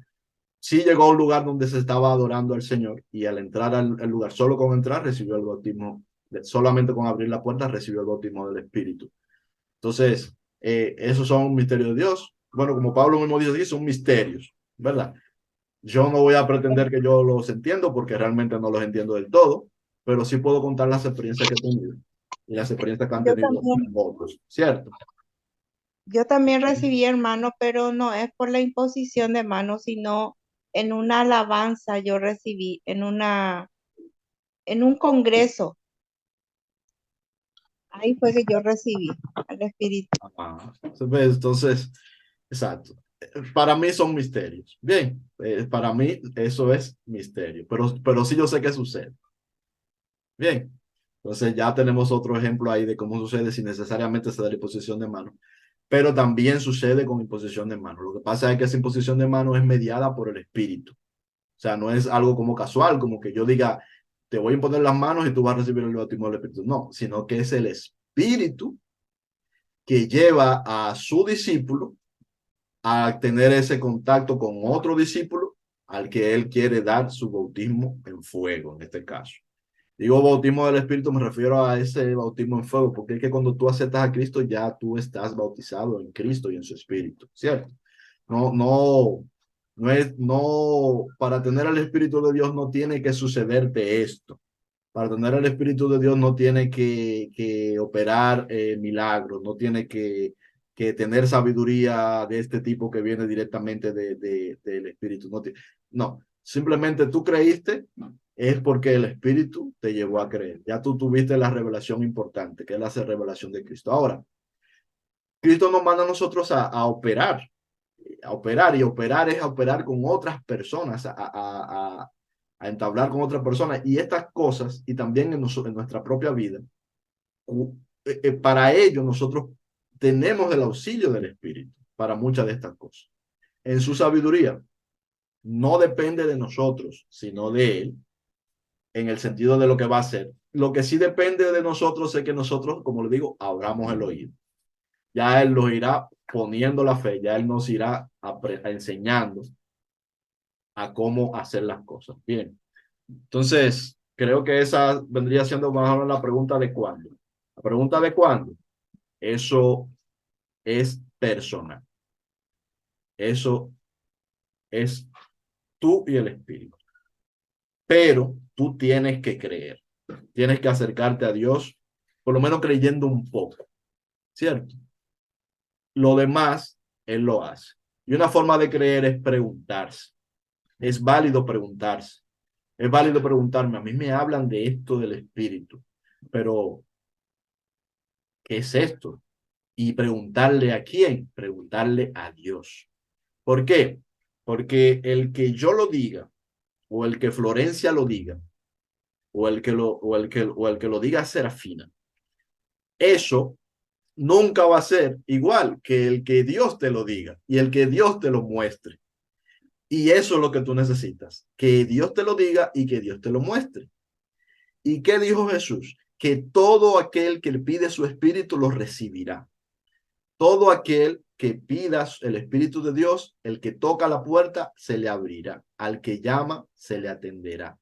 Speaker 1: sí llegó a un lugar donde se estaba adorando al Señor y al entrar al lugar, solo con entrar, recibió el bautismo, solamente con abrir la puerta, recibió el bautismo del Espíritu. Entonces, esos son misterios de Dios. Bueno, como Pablo mismo dice aquí, son misterios, ¿verdad? Yo no voy a pretender que yo los entiendo porque realmente no los entiendo del todo, pero sí puedo contar las experiencias que he tenido y las experiencias que han
Speaker 2: Yo
Speaker 1: tenido
Speaker 2: también,
Speaker 1: otros, ¿cierto?
Speaker 2: yo también recibí, hermano, pero no es por la imposición de manos, sino en una alabanza yo recibí, en un congreso. Ahí fue que yo recibí al Espíritu.
Speaker 1: Ajá. Entonces, exacto. Para mí son misterios. Bien, para mí eso es misterio, pero sí yo sé qué sucede. Bien, entonces ya tenemos otro ejemplo ahí de cómo sucede sin necesariamente se da la imposición de mano, pero también sucede con imposición de mano. Lo que pasa es que esa imposición de mano es mediada por el Espíritu. O sea, no es algo como casual, como que yo diga, te voy a imponer las manos y tú vas a recibir el bautismo del Espíritu. No, sino que es el Espíritu que lleva a su discípulo a tener ese contacto con otro discípulo al que él quiere dar su bautismo en fuego, en este caso. Digo bautismo del Espíritu, me refiero a ese bautismo en fuego, porque es que cuando tú aceptas a Cristo ya tú estás bautizado en Cristo y en su Espíritu, ¿cierto? No, para tener el Espíritu de Dios no tiene que sucederte esto. Para tener el Espíritu de Dios no tiene que operar milagros, no tiene que tener sabiduría de este tipo que viene directamente del Espíritu. No, simplemente tú creíste, es porque el Espíritu te llevó a creer. Ya tú tuviste la revelación importante, que es la revelación de Cristo. Ahora, Cristo nos manda a nosotros a operar, y operar es a operar con otras personas, a entablar con otras personas, y estas cosas, y también en nuestra propia vida, para ello nosotros tenemos el auxilio del Espíritu para muchas de estas cosas. En su sabiduría, no depende de nosotros, sino de Él, en el sentido de lo que va a hacer. Lo que sí depende de nosotros es que nosotros, como le digo, abramos el oído. Ya Él nos irá poniendo la fe, ya Él nos irá enseñando a cómo hacer las cosas. Bien, entonces creo que esa vendría siendo más o menos la pregunta de cuándo. La pregunta de cuándo, eso es personal. Eso es tú y el Espíritu. Pero tú tienes que creer, tienes que acercarte a Dios, por lo menos creyendo un poco, ¿cierto? Lo demás, Él lo hace. Y una forma de creer es preguntarse. Es válido preguntarse. Es válido preguntarme, a mí me hablan de esto del Espíritu, pero ¿qué es esto? Y preguntarle a quién, preguntarle a Dios. ¿Por qué? Porque el que yo lo diga o el que Florencia lo diga, o el que lo diga Serafina, eso nunca va a ser igual que el que Dios te lo diga y el que Dios te lo muestre. Y eso es lo que tú necesitas, que Dios te lo diga y que Dios te lo muestre. ¿Y qué dijo Jesús? Que todo aquel que le pide su espíritu lo recibirá. Todo aquel que pida el espíritu de Dios, el que toca la puerta, se le abrirá. Al que llama, se le atenderá.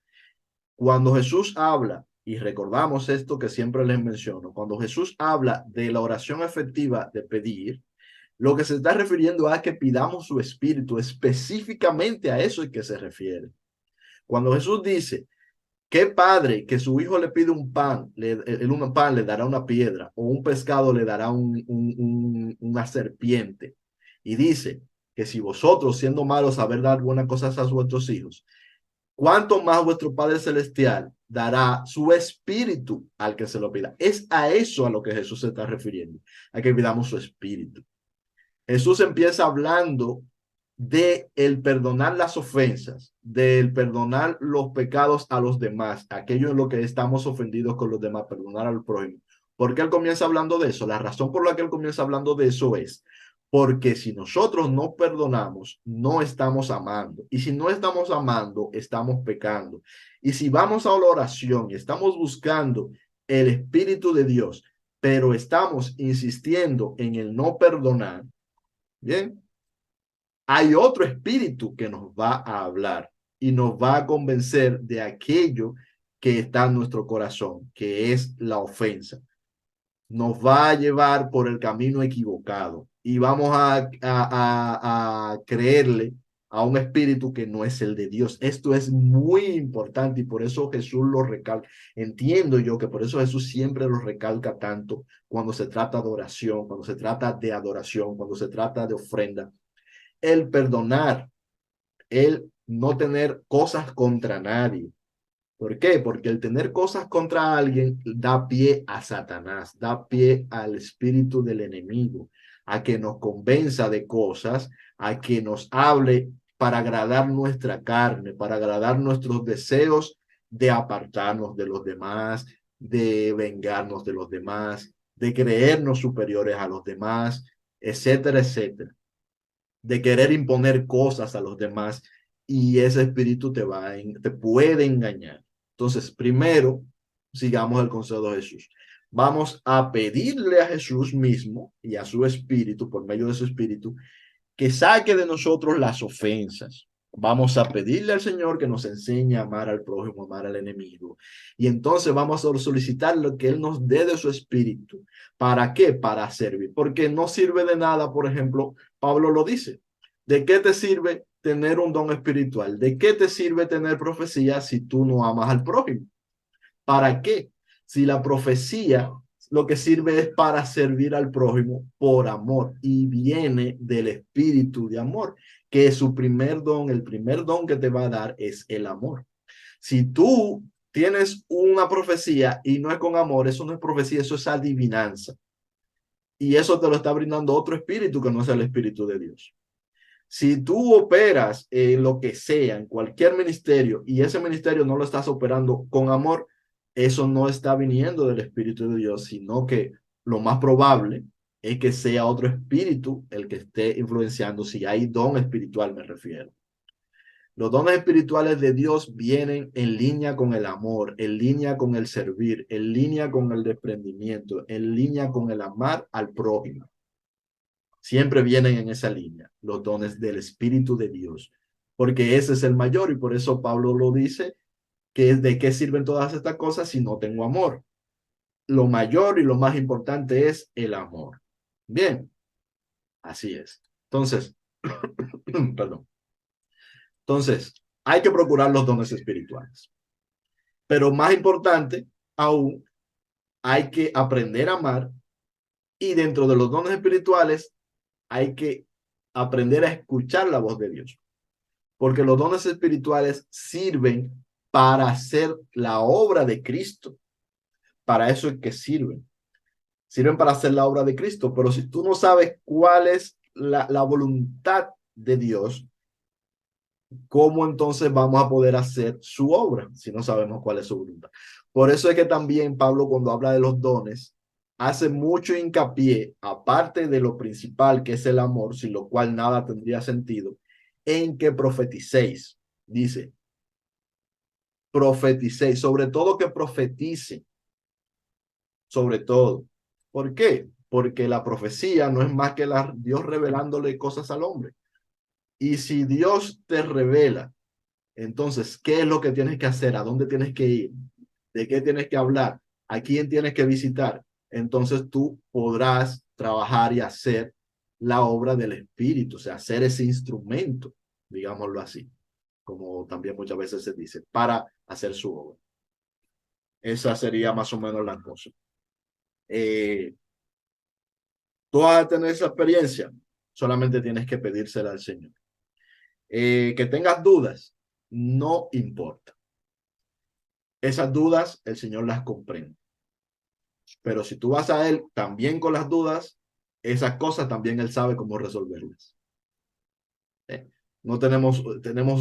Speaker 1: Cuando Jesús habla, y recordamos esto que siempre les menciono, cuando Jesús habla de la oración efectiva de pedir, lo que se está refiriendo a que pidamos su espíritu, específicamente a eso es que se refiere. Cuando Jesús dice, ¿qué padre que su hijo le pide un pan, un pan le dará una piedra, o un pescado le dará una serpiente? Y dice que si vosotros, siendo malos, saber dar buenas cosas a vuestros hijos, ¿cuánto más vuestro Padre Celestial dará su espíritu al que se lo pida? Es a eso a lo que Jesús se está refiriendo, a que pidamos su espíritu. Jesús empieza hablando de el perdonar las ofensas, del perdonar los pecados a los demás, aquello en lo que estamos ofendidos con los demás, perdonar al prójimo. ¿Por qué él comienza hablando de eso? La razón por la que él comienza hablando de eso es porque si nosotros no perdonamos, no estamos amando. Y si no estamos amando, estamos pecando. Y si vamos a la oración y estamos buscando el Espíritu de Dios, pero estamos insistiendo en el no perdonar, bien, hay otro espíritu que nos va a hablar y nos va a convencer de aquello que está en nuestro corazón, que es la ofensa. Nos va a llevar por el camino equivocado y vamos a creerle a un espíritu que no es el de Dios. Esto es muy importante y por eso Jesús lo recalca. Entiendo yo que por eso Jesús siempre lo recalca tanto cuando se trata de oración, cuando se trata de adoración, cuando se trata de ofrenda. El perdonar, el no tener cosas contra nadie. ¿Por qué? Porque el tener cosas contra alguien da pie a Satanás, da pie al espíritu del enemigo, a que nos convenza de cosas, a que nos hable para agradar nuestra carne, para agradar nuestros deseos de apartarnos de los demás, de vengarnos de los demás, de creernos superiores a los demás, etcétera, etcétera, de querer imponer cosas a los demás y ese espíritu te puede engañar. Entonces, primero, sigamos el consejo de Jesús. Vamos a pedirle a Jesús mismo y a su espíritu, por medio de su espíritu, que saque de nosotros las ofensas. Vamos a pedirle al Señor que nos enseñe a amar al prójimo, a amar al enemigo. Y entonces vamos a solicitar lo que Él nos dé de su espíritu. ¿Para qué? Para servir. Porque no sirve de nada, por ejemplo, Pablo lo dice. ¿De qué te sirve tener un don espiritual? ¿De qué te sirve tener profecía si tú no amas al prójimo? ¿Para qué? Si la profecía lo que sirve es para servir al prójimo por amor y viene del espíritu de amor, que es su primer don, el primer don que te va a dar es el amor. Si tú tienes una profecía y no es con amor, eso no es profecía, eso es adivinanza. Y eso te lo está brindando otro espíritu que no es el espíritu de Dios. Si tú operas en lo que sea, en cualquier ministerio, y ese ministerio no lo estás operando con amor, eso no está viniendo del Espíritu de Dios, sino que lo más probable es que sea otro espíritu el que esté influenciando, si hay don espiritual me refiero. Los dones espirituales de Dios vienen en línea con el amor, en línea con el servir, en línea con el desprendimiento, en línea con el amar al prójimo. Siempre vienen en esa línea, los dones del Espíritu de Dios, porque ese es el mayor y por eso Pablo lo dice, que de qué sirven todas estas cosas si no tengo amor. Lo mayor y lo más importante es el amor. Bien, así es. Entonces, perdón. Entonces, hay que procurar los dones espirituales. Pero más importante aún, hay que aprender a amar y dentro de los dones espirituales hay que aprender a escuchar la voz de Dios. Porque los dones espirituales sirven para hacer la obra de Cristo. Para eso es que sirven. Sirven para hacer la obra de Cristo. Pero si tú no sabes cuál es la voluntad de Dios, ¿cómo entonces vamos a poder hacer su obra si no sabemos cuál es su voluntad? Por eso es que también Pablo, cuando habla de los dones, hace mucho hincapié, aparte de lo principal que es el amor, sin lo cual nada tendría sentido, en que profeticéis. Dice, profeticéis, sobre todo que profetice, sobre todo. ¿Por qué? Porque la profecía no es más que Dios revelándole cosas al hombre. Y si Dios te revela, entonces, ¿qué es lo que tienes que hacer? ¿A dónde tienes que ir? ¿De qué tienes que hablar? ¿A quién tienes que visitar? Entonces tú podrás trabajar y hacer la obra del Espíritu, o sea, hacer ese instrumento, digámoslo así, como también muchas veces se dice, para hacer su obra. Esa sería más o menos la cosa. Tú vas a tener esa experiencia, solamente tienes que pedírsela al Señor. Que tengas dudas, no importa. Esas dudas, el Señor las comprende. Pero si tú vas a Él también con las dudas, esas cosas también Él sabe cómo resolverlas. No tenemos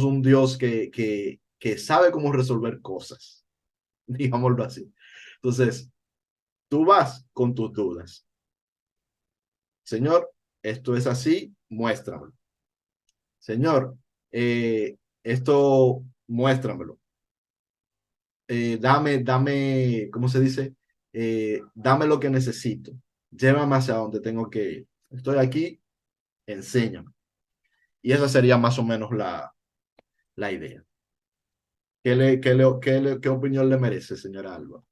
Speaker 1: un Dios que sabe cómo resolver cosas, digámoslo así. Entonces, tú vas con tus dudas. Señor, esto es así, muéstramelo. Señor, esto muéstramelo. Dame, ¿cómo se dice? Dame lo que necesito. Llévame hacia donde tengo que ir. Estoy aquí, enséñame. Y esa sería más o menos la idea. ¿Qué opinión le merece, señora Alba?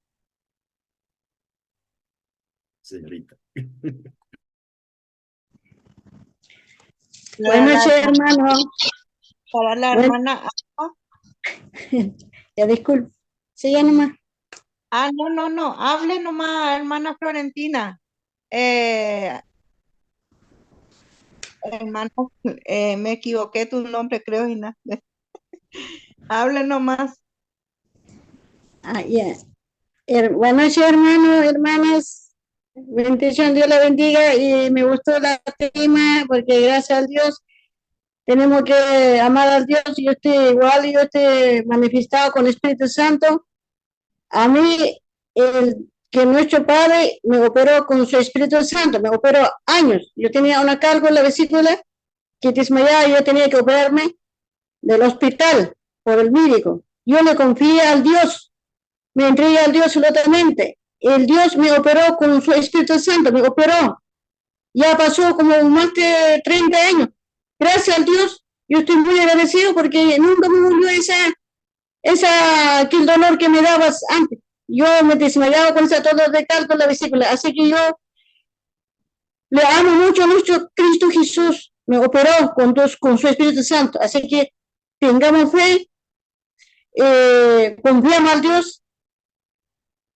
Speaker 1: Señorita.
Speaker 5: Buenas noches, hermano.
Speaker 2: Para la
Speaker 5: Bueno.
Speaker 2: hermana Alba.
Speaker 5: Ya disculpe. Sigue nomás.
Speaker 2: No. Hable nomás, hermana Florentina. Hermano, me equivoqué tu nombre, creo, Gina. Hable nomás.
Speaker 5: Ya. Buenas noches, hermanos, hermanas. Bendición, Dios la bendiga. Y me gustó la tema porque gracias a Dios tenemos que amar a Dios. Yo estoy igual, yo estoy manifestado con el Espíritu Santo. A mí, el que nuestro Padre me operó con su Espíritu Santo, me operó años. Yo tenía una carga en la vesícula que desmayaba y yo tenía que operarme del hospital por el médico. Yo le confié al Dios, me entregué al Dios absolutamente. El Dios me operó con su Espíritu Santo, me operó. Ya pasó como más de 30 años. Gracias al Dios, yo estoy muy agradecido porque nunca me volvió aquel dolor que me dabas antes. Yo me desmayaba con ese dolor de calco en la vesícula. Así que yo le amo mucho a nuestro Cristo Jesús. Me operó con su Espíritu Santo. Así que tengamos fe, confiamos al Dios,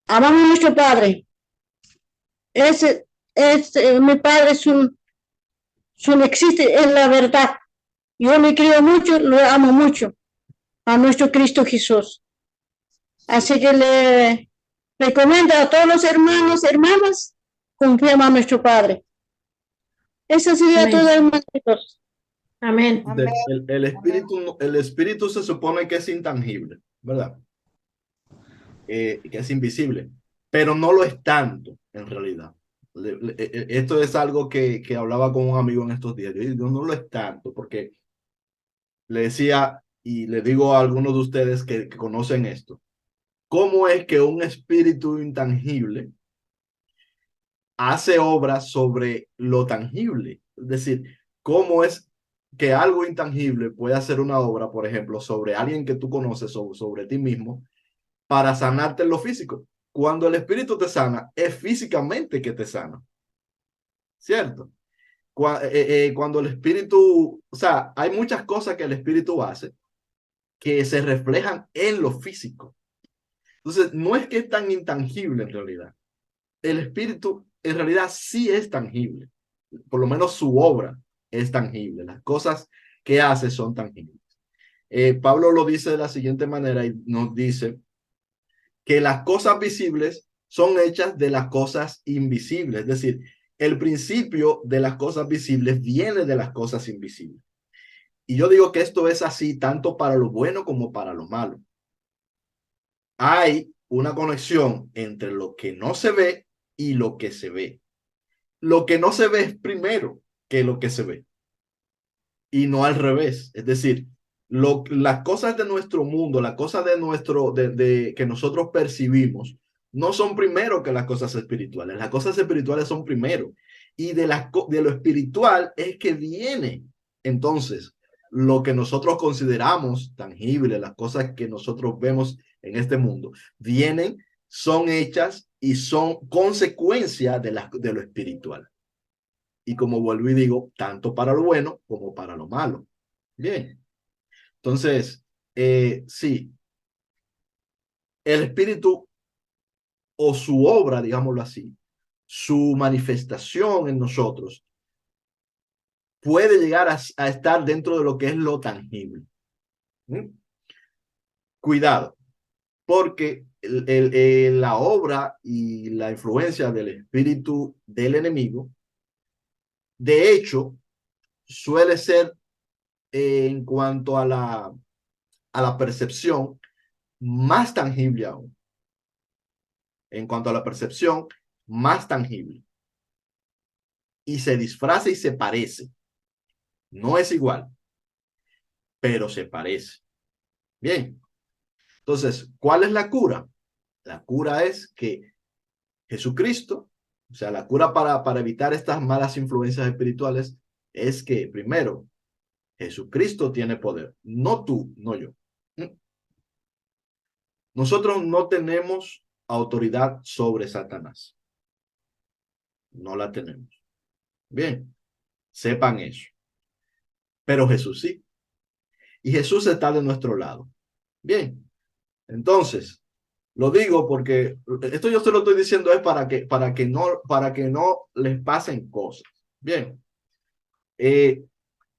Speaker 5: amamos a nuestro Padre. Mi Padre existe, es la verdad. Yo le creo mucho, lo amo mucho a nuestro Cristo Jesús. Así que le recomiendo a todos los hermanos, hermanas, confiamos a nuestro Padre. Eso sería todo, hermanitos.
Speaker 4: Amén.
Speaker 1: El espíritu se supone que es intangible, ¿verdad? Que es invisible, pero no lo es tanto en realidad. Esto es algo que hablaba con un amigo en estos días. Yo digo, no lo es tanto, porque le decía, y le digo a algunos de ustedes que conocen esto, ¿cómo es que un espíritu intangible hace obras sobre lo tangible? Es decir, ¿cómo es que algo intangible puede hacer una obra, por ejemplo, sobre alguien que tú conoces, sobre ti mismo, para sanarte en lo físico? Cuando el espíritu te sana, es físicamente que te sana, ¿cierto? Cuando el espíritu, o sea, hay muchas cosas que el espíritu hace que se reflejan en lo físico. Entonces, no es que es tan intangible en realidad. El espíritu en realidad sí es tangible. Por lo menos su obra es tangible. Las cosas que hace son tangibles. Pablo lo dice de la siguiente manera y nos dice que las cosas visibles son hechas de las cosas invisibles. Es decir, el principio de las cosas visibles viene de las cosas invisibles. Y yo digo que esto es así tanto para lo bueno como para lo malo. Hay una conexión entre lo que no se ve y lo que se ve. Lo que no se ve es primero que lo que se ve y no al revés. Es decir, las cosas de nuestro mundo, las cosas que nosotros percibimos, no son primero que las cosas espirituales. Las cosas espirituales son primero. Y de lo espiritual es que viene entonces lo que nosotros consideramos tangible, las cosas que nosotros vemos en este mundo, vienen, son hechas y son consecuencia de lo espiritual. Y como vuelvo y digo, tanto para lo bueno como para lo malo. Bien. Entonces, sí, el espíritu o su obra, digámoslo así, su manifestación en nosotros puede llegar a estar dentro de lo que es lo tangible. ¿Mm? Cuidado, porque la obra y la influencia del espíritu del enemigo, de hecho, suele ser en cuanto a la percepción, más tangible aún. En cuanto a la percepción, más tangible. Y se disfraza y se parece. No es igual, pero se parece. Bien. Entonces, ¿cuál es la cura? La cura es que Jesucristo, o sea, la cura para evitar estas malas influencias espirituales es que, primero, Jesucristo tiene poder. No tú, no yo. Nosotros no tenemos autoridad sobre Satanás. No la tenemos. Bien, sepan eso. Pero Jesús sí. Y Jesús está de nuestro lado. Bien, entonces, lo digo porque esto yo se lo estoy diciendo es para que no les pasen cosas. Bien,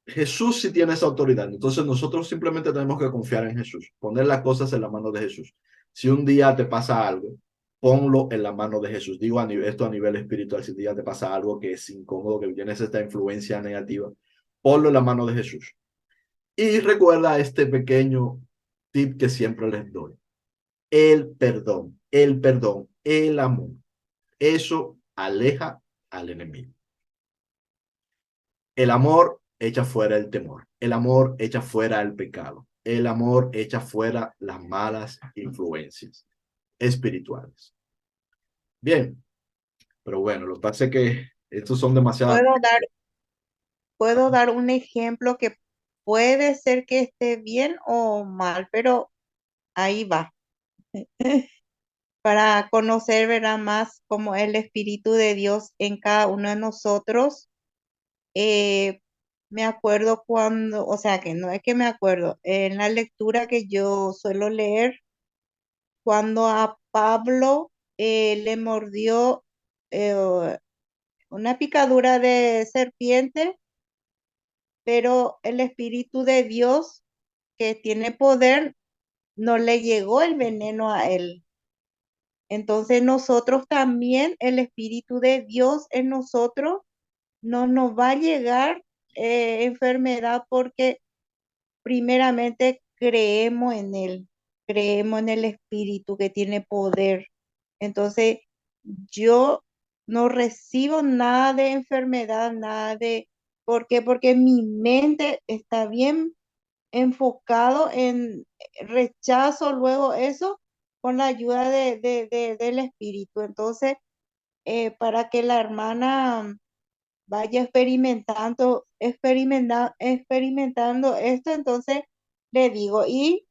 Speaker 1: Jesús sí tiene esa autoridad. Entonces nosotros simplemente tenemos que confiar en Jesús, poner las cosas en la mano de Jesús. Si un día te pasa algo, ponlo en la mano de Jesús. Digo esto a nivel espiritual. Si un día te pasa algo que es incómodo, que tienes esta influencia negativa, ponlo en la mano de Jesús. Y recuerda este pequeño tip que siempre les doy. El perdón, el amor. Eso aleja al enemigo. El amor echa fuera el temor. El amor echa fuera el pecado. El amor echa fuera las malas influencias espirituales. Bien, pero bueno, lo que pasa es que estos son demasiadas.
Speaker 2: Puedo dar un ejemplo que puede ser que esté bien o mal, pero ahí va. Para conocer, ¿verdad? Más como el Espíritu de Dios en cada uno de nosotros. Eh, Me acuerdo cuando, o sea, que no es que me acuerdo, en la lectura que yo suelo leer, cuando a Pablo le mordió eh, una picadura de serpiente, pero el Espíritu de Dios que tiene poder no le llegó el veneno a él. Entonces nosotros también, el Espíritu de Dios en nosotros, no nos va a llegar enfermedad porque primeramente creemos en el Espíritu que tiene poder. Entonces yo no recibo nada de enfermedad, nada de... ¿Por qué? Porque mi mente está bien enfocado en rechazo luego eso con la ayuda del espíritu. Entonces, para que la hermana vaya experimentando esto, entonces le digo, y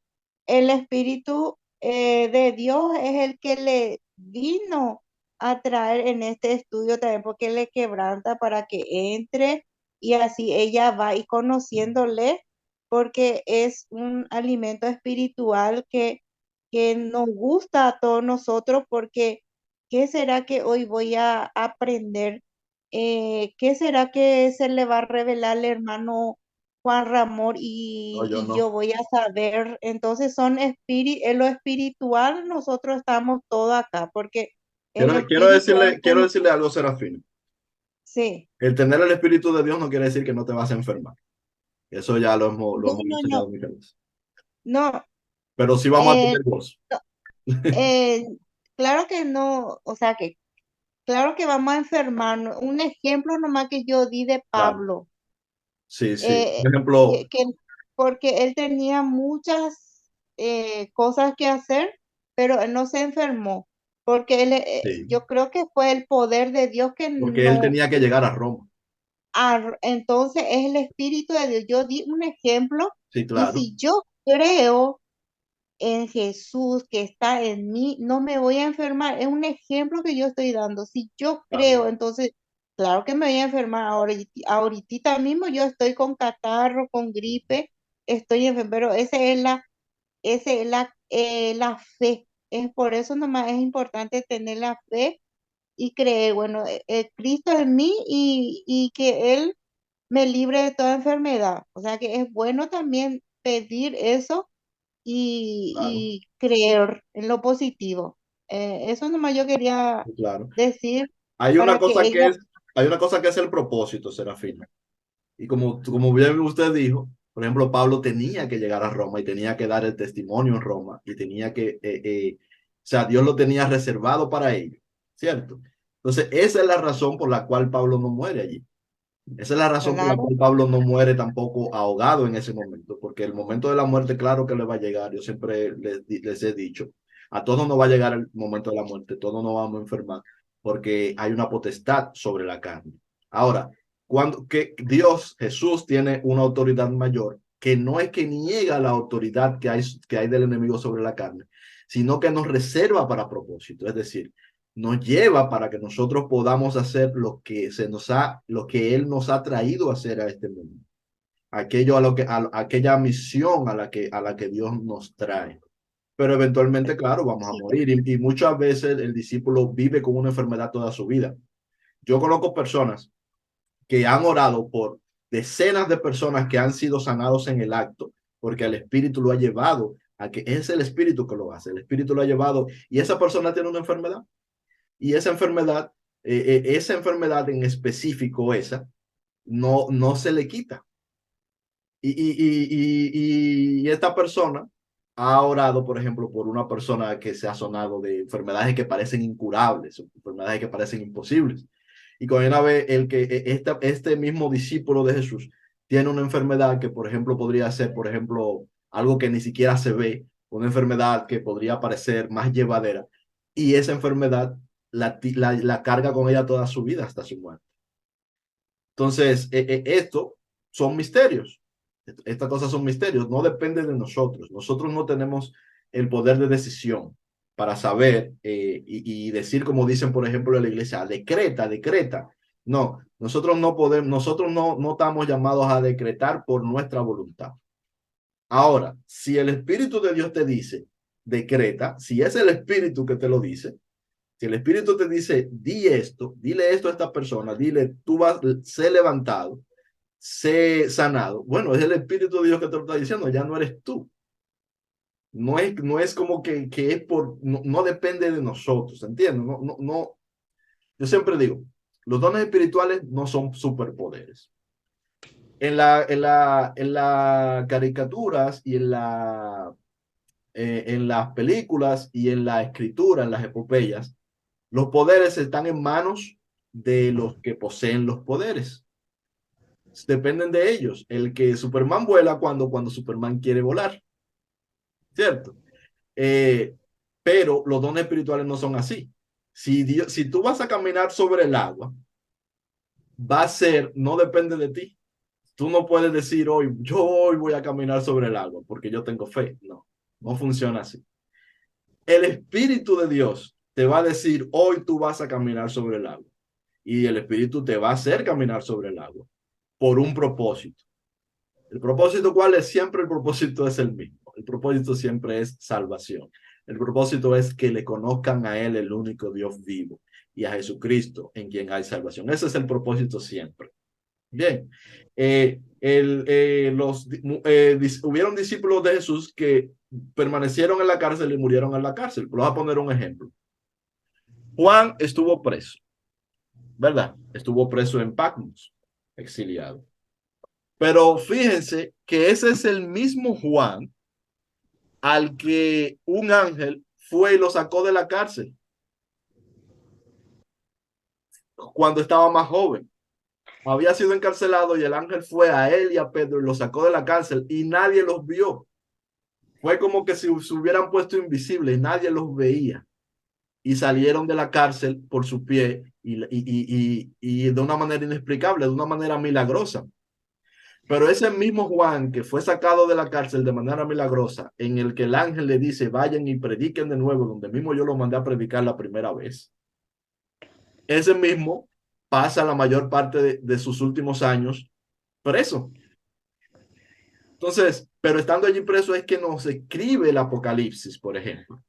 Speaker 2: el espíritu de Dios es el que le vino a traer en este estudio también, porque le quebranta para que entre y así ella va y conociéndole, porque es un alimento espiritual que nos gusta a todos nosotros, porque ¿qué será que hoy voy a aprender? ¿Qué será que se le va a revelar al hermano Juan Ramón
Speaker 1: No, yo
Speaker 2: y yo
Speaker 1: no.
Speaker 2: voy a saber? Entonces son en lo espiritual, nosotros estamos todos acá, porque el espíritu es
Speaker 1: Quiero decirle algo, Serafín.
Speaker 2: sí,
Speaker 1: El tener el Espíritu de Dios no quiere decir que no te vas a enfermar. Eso ya lo
Speaker 2: No,
Speaker 1: hemos
Speaker 2: no,
Speaker 1: enseñado
Speaker 2: no,
Speaker 1: muchas veces.
Speaker 2: no,
Speaker 1: Pero sí vamos a
Speaker 2: eh,
Speaker 1: tener gozo.
Speaker 2: eh, claro que no, o sea que, claro que vamos a enfermarnos. Un ejemplo nomás que yo di de
Speaker 1: Claro,
Speaker 2: Pablo,
Speaker 1: sí, sí.
Speaker 2: eh,
Speaker 1: Por ejemplo,
Speaker 2: porque él tenía muchas cosas que hacer, pero él no se enfermó, porque
Speaker 1: sí,
Speaker 2: yo creo que fue el poder de Dios que
Speaker 1: porque él
Speaker 2: no,
Speaker 1: tenía que llegar a Roma.
Speaker 2: entonces es el Espíritu de Dios. Yo di un ejemplo
Speaker 1: Sí,
Speaker 2: y
Speaker 1: claro,
Speaker 2: si yo creo en Jesús que está en mí, no me voy a enfermar. Es un ejemplo que yo estoy dando. Si yo
Speaker 1: claro,
Speaker 2: creo, entonces, claro que me voy a enfermar. Ahorita mismo yo estoy con catarro, con gripe, estoy enfermo, pero esa es la fe. Es por eso nomás es importante tener la fe y creer, bueno, Cristo en mí y que Él me libre de toda enfermedad. O sea que es bueno también pedir eso
Speaker 1: claro,
Speaker 2: y creer en lo positivo. Eso nomás yo quería
Speaker 1: sí, claro.
Speaker 2: decir
Speaker 1: Hay una
Speaker 2: para que
Speaker 1: cosa
Speaker 2: ella,
Speaker 1: hay una cosa que es el propósito, Serafina. Y como bien usted dijo, por ejemplo, Pablo tenía que llegar a Roma y tenía que dar el testimonio en Roma y tenía o sea, Dios lo tenía reservado para ello, ¿cierto? Entonces, esa es la razón por la cual Pablo no muere allí. Esa es la razón por la
Speaker 2: claro,
Speaker 1: cual Pablo no muere tampoco ahogado en ese momento, porque el momento de la muerte, claro que le va a llegar. Yo siempre les he dicho, a todos nos va a llegar el momento de la muerte, todos nos vamos a enfermar, porque hay una potestad sobre la carne. Ahora, cuando que Dios, Jesús, tiene una autoridad mayor, que no es que niega la autoridad que hay del enemigo sobre la carne, sino que nos reserva para propósito. Es decir, nos lleva para que nosotros podamos hacer lo que Él nos ha traído a hacer a este mundo, aquello aquella misión a la que Dios nos trae. Pero eventualmente, claro, vamos a
Speaker 2: sí,
Speaker 1: morir y muchas veces el discípulo vive con una enfermedad toda su vida. Yo conozco personas que han orado por decenas de personas que han sido sanados en el acto, porque el Espíritu lo ha llevado a que es el Espíritu que lo hace, el Espíritu lo ha llevado y esa persona tiene una enfermedad y esa enfermedad en específico, no se le quita. Y esta persona ha orado, por ejemplo, por una persona que se ha sonado de enfermedades que parecen incurables, enfermedades que parecen imposibles. Y con una vez este mismo discípulo de Jesús tiene una enfermedad que, por ejemplo, podría ser, por ejemplo, algo que ni siquiera se ve, una enfermedad que podría parecer más llevadera. Y esa enfermedad la carga con ella toda su vida hasta su muerte. Entonces, esto son misterios. Estas cosas son misterios, no depende de nosotros. Nosotros no tenemos el poder de decisión para saber y decir, como dicen, por ejemplo, en la iglesia, decreta, decreta. No, nosotros no podemos, nosotros no estamos llamados a decretar por nuestra voluntad. Ahora, si el Espíritu de Dios te dice, decreta, si es el Espíritu que te lo dice, si el Espíritu te dice, dile esto a esta persona, dile, tú vas, sé levantado, sé sanado. Bueno, es el Espíritu de Dios que te lo está diciendo, ya no eres tú. No es como que es no depende de nosotros, ¿entiendes? No. Yo siempre digo, los dones espirituales no son superpoderes. En las caricaturas y en las películas y en la escritura, en las epopeyas, los poderes están en manos de los que poseen los poderes. Dependen de ellos. El que Superman vuela cuando Superman quiere volar, ¿cierto? Eh, pero los dones espirituales no son así. Si tú vas a caminar sobre el agua, va a ser, no depende de ti. Tú no puedes decir yo hoy voy a caminar sobre el agua porque yo tengo fe. No, no funciona así. El Espíritu de Dios te va a decir, hoy tú vas a caminar sobre el agua. Y el Espíritu te va a hacer caminar sobre el agua por un propósito. ¿El propósito cuál es? Siempre el propósito es el mismo. El propósito siempre es salvación. El propósito es que le conozcan a Él, el único Dios vivo, y a Jesucristo, en quien hay salvación. Ese es el propósito siempre. Bien. Hubieron discípulos de Jesús que permanecieron en la cárcel y murieron en la cárcel. Voy a poner un ejemplo. Juan estuvo preso, ¿verdad? Estuvo preso en Patmos, exiliado. Pero fíjense que ese es el mismo Juan al que un ángel fue y lo sacó de la cárcel cuando estaba más joven. Había sido encarcelado y el ángel fue a él y a Pedro y lo sacó de la cárcel y nadie los vio. Fue como que si se hubieran puesto invisibles y nadie los veía. Y salieron de la cárcel por su pie y de una manera inexplicable, de una manera milagrosa. Pero ese mismo Juan que fue sacado de la cárcel de manera milagrosa, en el que el ángel le dice, vayan y prediquen de nuevo, donde mismo yo lo mandé a predicar la primera vez. Ese mismo pasa la mayor parte de sus últimos años preso. Entonces, pero estando allí preso es que nos escribe el Apocalipsis, por ejemplo.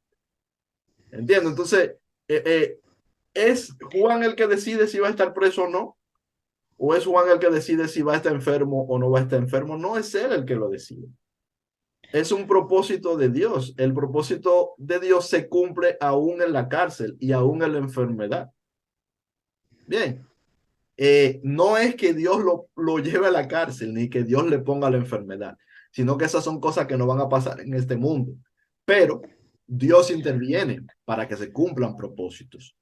Speaker 1: ¿Entiendes? Entonces, ¿es Juan el que decide si va a estar preso o no? ¿O es Juan el que decide si va a estar enfermo o no va a estar enfermo? No es él el que lo decide. Es un propósito de Dios. El propósito de Dios se cumple aún en la cárcel y aún en la enfermedad. Bien, no es que Dios lo lleve a la cárcel ni que Dios le ponga la enfermedad, sino que esas son cosas que no van a pasar en este mundo. Pero Dios interviene para que se cumplan propósitos.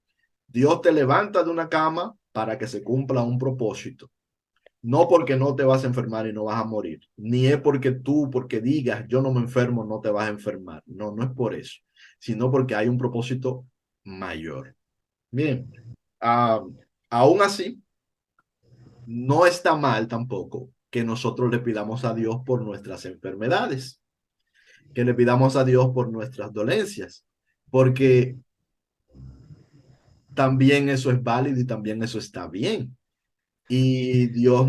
Speaker 1: Dios te levanta de una cama para que se cumpla un propósito. No porque no te vas a enfermar y no vas a morir, ni es porque tú, porque digas yo no me enfermo, no te vas a enfermar. No, no es por eso, sino porque hay un propósito mayor. Bien, aún así, no está mal tampoco que nosotros le pidamos a Dios por nuestras enfermedades, que le pidamos a Dios por nuestras dolencias, porque también eso es válido y también eso está bien. Y Dios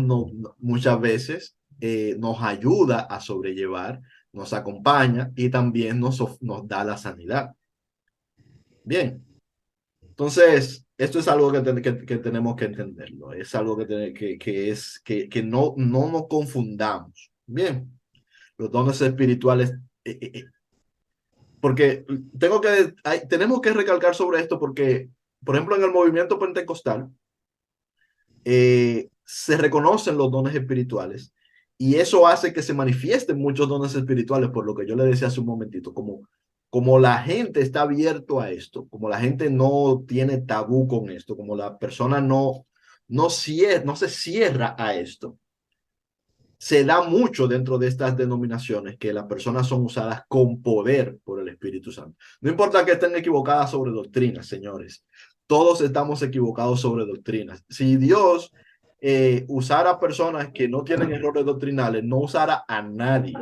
Speaker 1: muchas veces nos ayuda a sobrellevar, nos acompaña y también nos da la sanidad. Bien, entonces esto es algo que tenemos que entenderlo, es algo que no nos confundamos. Bien, los dones espirituales, porque tenemos que recalcar sobre esto porque, por ejemplo, en el movimiento pentecostal, se reconocen los dones espirituales y eso hace que se manifiesten muchos dones espirituales, por lo que yo le decía hace un momentito, como la gente está abierto a esto, como la gente no tiene tabú con esto, como la persona no se cierra a esto. Se da mucho dentro de estas denominaciones que las personas son usadas con poder por el Espíritu Santo. No importa que estén equivocadas sobre doctrinas, señores. Todos estamos equivocados sobre doctrinas. Si Dios usara personas que no tienen errores doctrinales, no usara a nadie.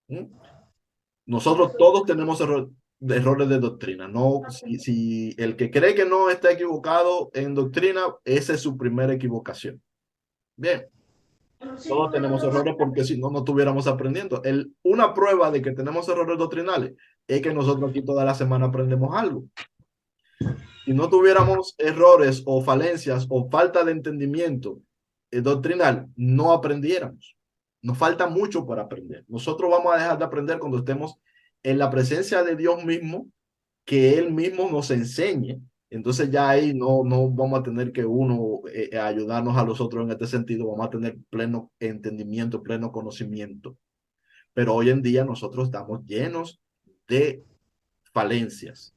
Speaker 1: ¿Mm? Nosotros todos tenemos errores de doctrina. No, si el que cree que no está equivocado en doctrina, esa es su primera equivocación. Bien. Todos tenemos errores porque si no, no estuviéramos aprendiendo. Una prueba de que tenemos errores doctrinales es que nosotros aquí toda la semana aprendemos algo. Si no tuviéramos errores o falencias o falta de entendimiento doctrinal, no aprendiéramos. Nos falta mucho para aprender. Nosotros vamos a dejar de aprender cuando estemos en la presencia de Dios mismo, que Él mismo nos enseñe. Entonces ya ahí no vamos a tener que ayudarnos a los otros en este sentido, vamos a tener pleno entendimiento, pleno conocimiento. Pero hoy en día nosotros estamos llenos de falencias.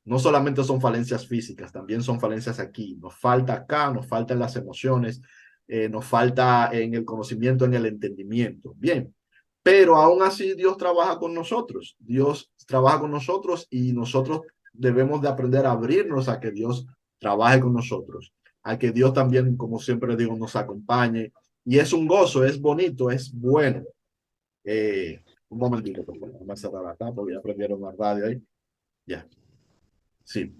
Speaker 1: No solamente son falencias físicas, también son falencias aquí. Nos falta acá, nos faltan las emociones, nos falta en el conocimiento, en el entendimiento. Bien, pero aún así Dios trabaja con nosotros. Dios trabaja con nosotros y nosotros debemos de aprender a abrirnos a que Dios trabaje con nosotros, a que Dios también, como siempre digo, nos acompañe. Y es un gozo, es bonito, es bueno. Un momentito, vamos a cerrar acá porque ya prendieron la radio ahí. Ya, sí.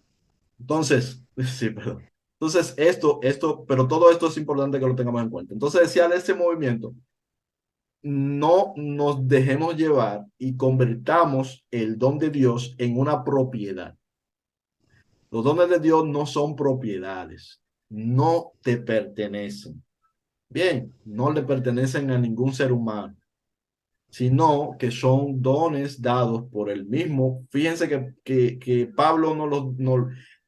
Speaker 1: Entonces, sí, perdón. Entonces, pero todo esto es importante que lo tengamos en cuenta. Entonces, decía de ese movimiento, no nos dejemos llevar y convertamos el don de Dios en una propiedad. Los dones de Dios no son propiedades, no te pertenecen. Bien, no le pertenecen a ningún ser humano, sino que son dones dados por el mismo. Fíjense que Pablo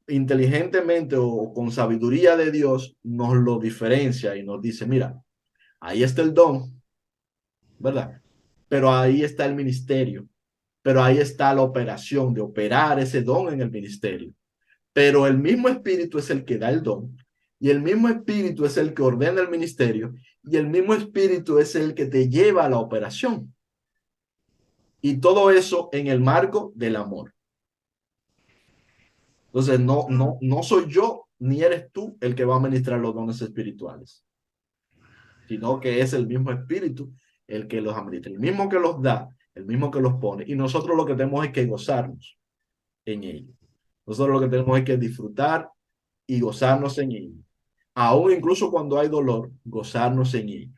Speaker 1: inteligentemente o con sabiduría de Dios nos lo diferencia y nos dice, mira, ahí está el don, ¿verdad? Pero ahí está el ministerio, pero ahí está la operación de operar ese don en el ministerio. Pero el mismo espíritu es el que da el don, y el mismo espíritu es el que ordena el ministerio, y el mismo espíritu es el que te lleva a la operación. Y todo eso en el marco del amor. Entonces, no soy yo ni eres tú el que va a ministrar los dones espirituales, sino que es el mismo espíritu el que los administra, el mismo que los da, el mismo que los pone. Y nosotros lo que tenemos es que gozarnos en ello. Nosotros lo que tenemos es que disfrutar y gozarnos en ello. Aún incluso cuando hay dolor, gozarnos en ello.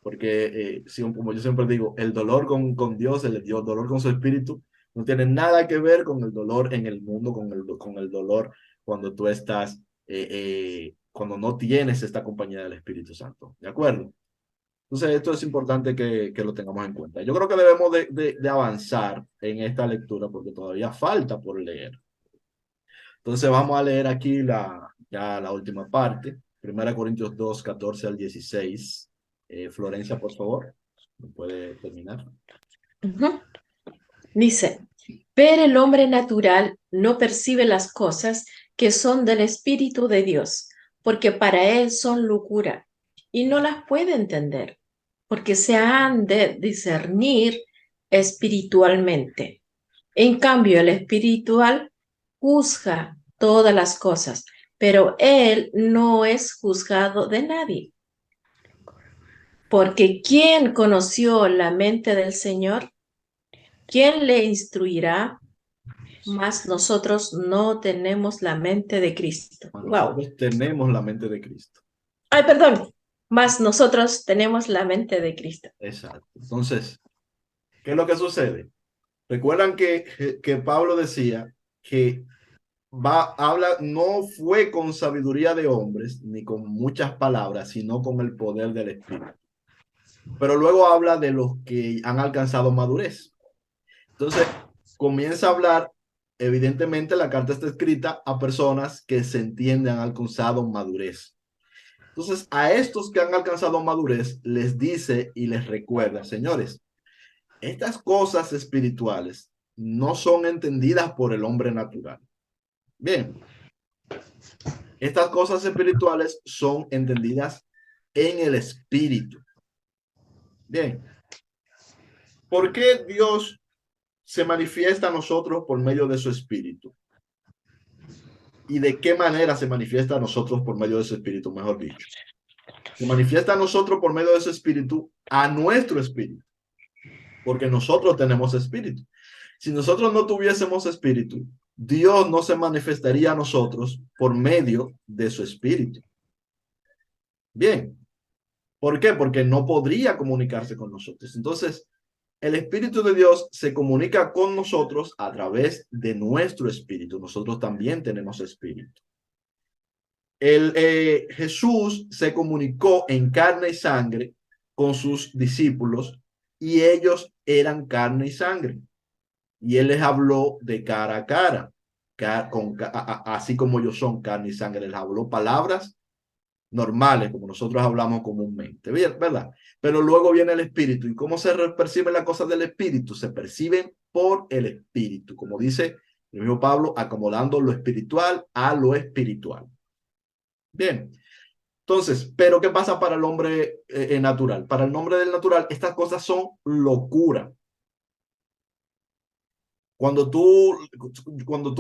Speaker 1: Porque, como yo siempre digo, el dolor con Dios, el dolor con su espíritu, no tiene nada que ver con el dolor en el mundo, con el dolor cuando tú estás, cuando no tienes esta compañía del Espíritu Santo. ¿De acuerdo? Entonces, esto es importante que lo tengamos en cuenta. Yo creo que debemos de avanzar en esta lectura porque todavía falta por leer. Entonces, vamos a leer aquí ya la última parte. 1 Corintios 2, 14 al 16. Florencia, por favor, ¿me puede terminar?
Speaker 4: Dice, pero el hombre natural no percibe las cosas que son del Espíritu de Dios, porque para él son locura, y no las puede entender, porque se han de discernir espiritualmente. En cambio, el espiritual juzga todas las cosas, pero él no es juzgado de nadie. Porque ¿quién conoció la mente del Señor? ¿Quién le instruirá? Mas nosotros no tenemos la mente de Cristo.
Speaker 1: Nosotros tenemos la mente de Cristo.
Speaker 4: Ay, perdón. Mas nosotros tenemos la mente de Cristo.
Speaker 1: Exacto. Entonces, ¿qué es lo que sucede? Recuerdan que Pablo decía que no fue con sabiduría de hombres ni con muchas palabras, sino con el poder del Espíritu. Pero luego habla de los que han alcanzado madurez. Entonces, comienza a hablar, evidentemente la carta está escrita a personas que se entienden han alcanzado madurez. Entonces, a estos que han alcanzado madurez, les dice y les recuerda, señores, estas cosas espirituales no son entendidas por el hombre natural. Bien, estas cosas espirituales son entendidas en el espíritu. Bien, ¿por qué Dios se manifiesta a nosotros por medio de su espíritu? ¿Y de qué manera se manifiesta a nosotros por medio de su espíritu, mejor dicho? Se manifiesta a nosotros por medio de su espíritu, a nuestro espíritu, porque nosotros tenemos espíritu. Si nosotros no tuviésemos espíritu, Dios no se manifestaría a nosotros por medio de su espíritu. Bien, ¿por qué? Porque no podría comunicarse con nosotros. Entonces, el Espíritu de Dios se comunica con nosotros a través de nuestro espíritu. Nosotros también tenemos espíritu. Jesús se comunicó en carne y sangre con sus discípulos y ellos eran carne y sangre. Y él les habló de cara a cara, así como ellos son carne y sangre. Les habló palabras normales, como nosotros hablamos comúnmente, bien, ¿verdad? Pero luego viene el espíritu. ¿Y cómo se perciben las cosas del espíritu? Se perciben por el espíritu, como dice el mismo Pablo, acomodando lo espiritual a lo espiritual. Bien, entonces, ¿pero qué pasa para el hombre natural? Para el hombre del natural, estas cosas son locura. Cuando tú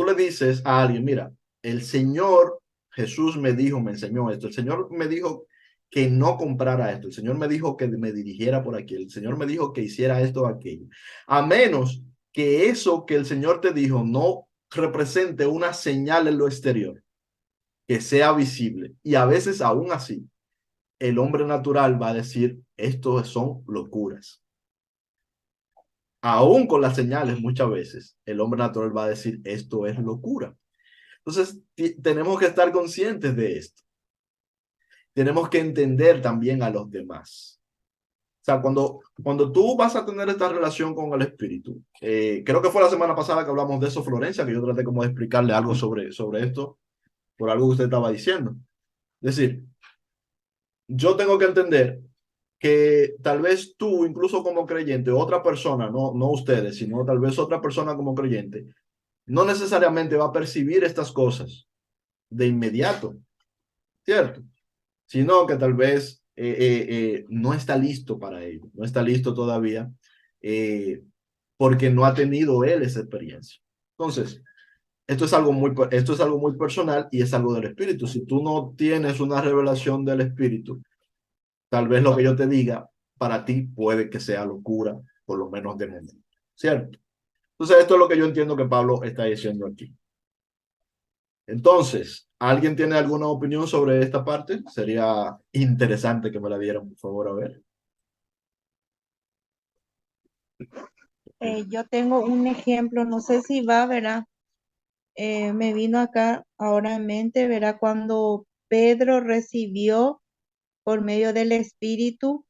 Speaker 1: le dices a alguien, mira, el Señor Jesús me enseñó esto, el Señor me dijo que no comprara esto, el Señor me dijo que me dirigiera por aquí, el Señor me dijo que hiciera esto o aquello, a menos que eso que el Señor te dijo no represente una señal en lo exterior, que sea visible, y a veces aún así, el hombre natural va a decir, esto son locuras. Aún con las señales, muchas veces, el hombre natural va a decir, esto es locura. Entonces, tenemos que estar conscientes de esto. Tenemos que entender también a los demás. O sea, cuando tú vas a tener esta relación con el Espíritu, creo que fue la semana pasada que hablamos de eso, Florencia, que yo traté como de explicarle algo sobre esto, por algo que usted estaba diciendo. Es decir, yo tengo que entender que tal vez tú, incluso como creyente, otra persona, no ustedes, sino tal vez otra persona como creyente, no necesariamente va a percibir estas cosas de inmediato, ¿cierto? Sino que tal vez no está listo para ello, no está listo todavía, eh, porque no ha tenido él esa experiencia. Entonces, esto es algo muy personal y es algo del espíritu. Si tú no tienes una revelación del espíritu, tal vez lo que yo te diga para ti puede que sea locura, por lo menos de momento, ¿cierto? Entonces, esto es lo que yo entiendo que Pablo está diciendo aquí. Entonces, ¿alguien tiene alguna opinión sobre esta parte? Sería interesante que me la dieran, por favor, a ver.
Speaker 2: Yo tengo un ejemplo, no sé si va, verá, me vino acá ahora en mente, verá, cuando Pedro recibió por medio del Espíritu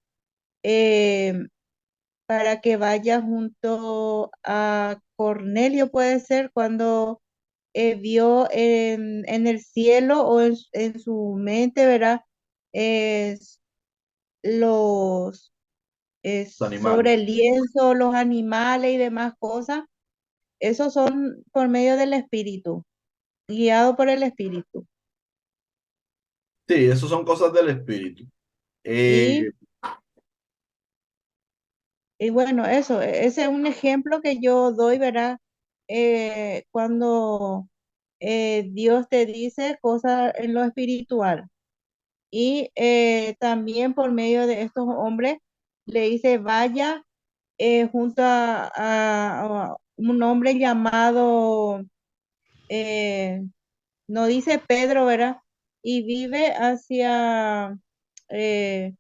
Speaker 2: eh, para que vaya junto a Cornelio, puede ser, cuando vio en el cielo o en su mente, verá, es los
Speaker 1: Los animales.
Speaker 2: sobre el lienzo, los animales y demás cosas. Esos son por medio del Espíritu, guiado por el Espíritu.
Speaker 1: Sí, eso son cosas del espíritu.
Speaker 2: Y,
Speaker 1: Eh,
Speaker 2: y bueno, eso, ese es un ejemplo que yo doy, ¿verdad? Cuando Dios te dice cosas en lo espiritual. Y también por medio de estos hombres le dice, vaya junto a un hombre llamado, eh, no dice Pedro, ¿verdad? Y vive hacia, eh,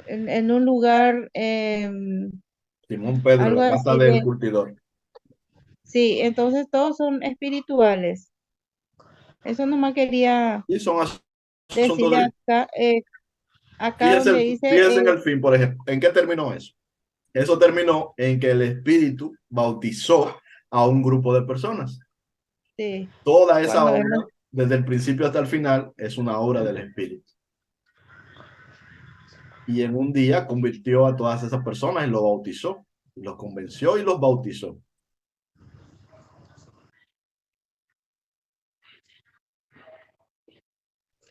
Speaker 2: en un lugar,
Speaker 1: Simón Pedro,
Speaker 2: algo
Speaker 1: la casa
Speaker 2: así
Speaker 1: del
Speaker 2: de,
Speaker 1: curtidor.
Speaker 2: sí, entonces todos son espirituales. Eso nomás quería
Speaker 1: Y son asuntos
Speaker 2: decir
Speaker 1: del...
Speaker 2: acá, acá donde dice,
Speaker 1: Fíjense en el fin, por ejemplo. ¿En qué terminó eso? Eso terminó en que el Espíritu bautizó a un grupo de personas.
Speaker 2: sí,
Speaker 1: Toda esa
Speaker 2: cuando él
Speaker 1: obra, desde el principio hasta el final, es una obra del Espíritu. Y en un día convirtió a todas esas personas y los bautizó. Los convenció y los bautizó.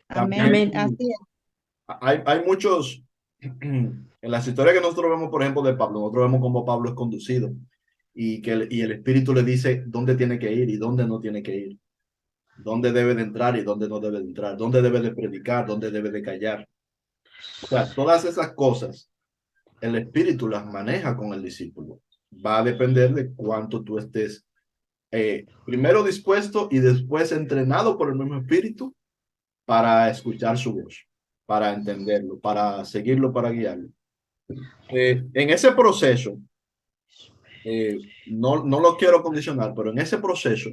Speaker 1: También
Speaker 2: amén,
Speaker 4: Amén.
Speaker 2: así es,
Speaker 1: hay muchos, en las historias que nosotros vemos, por ejemplo, de Pablo, nosotros vemos cómo Pablo es conducido y el Espíritu le dice dónde tiene que ir y dónde no tiene que ir, dónde debe de entrar y dónde no debe de entrar, dónde debe de predicar, dónde debe de callar. O sea, todas esas cosas, el Espíritu las maneja con el discípulo. Va a depender de cuánto tú estés primero dispuesto y después entrenado por el mismo Espíritu para escuchar su voz, para entenderlo, para seguirlo, para guiarlo. En ese proceso, no lo quiero condicionar, pero en ese proceso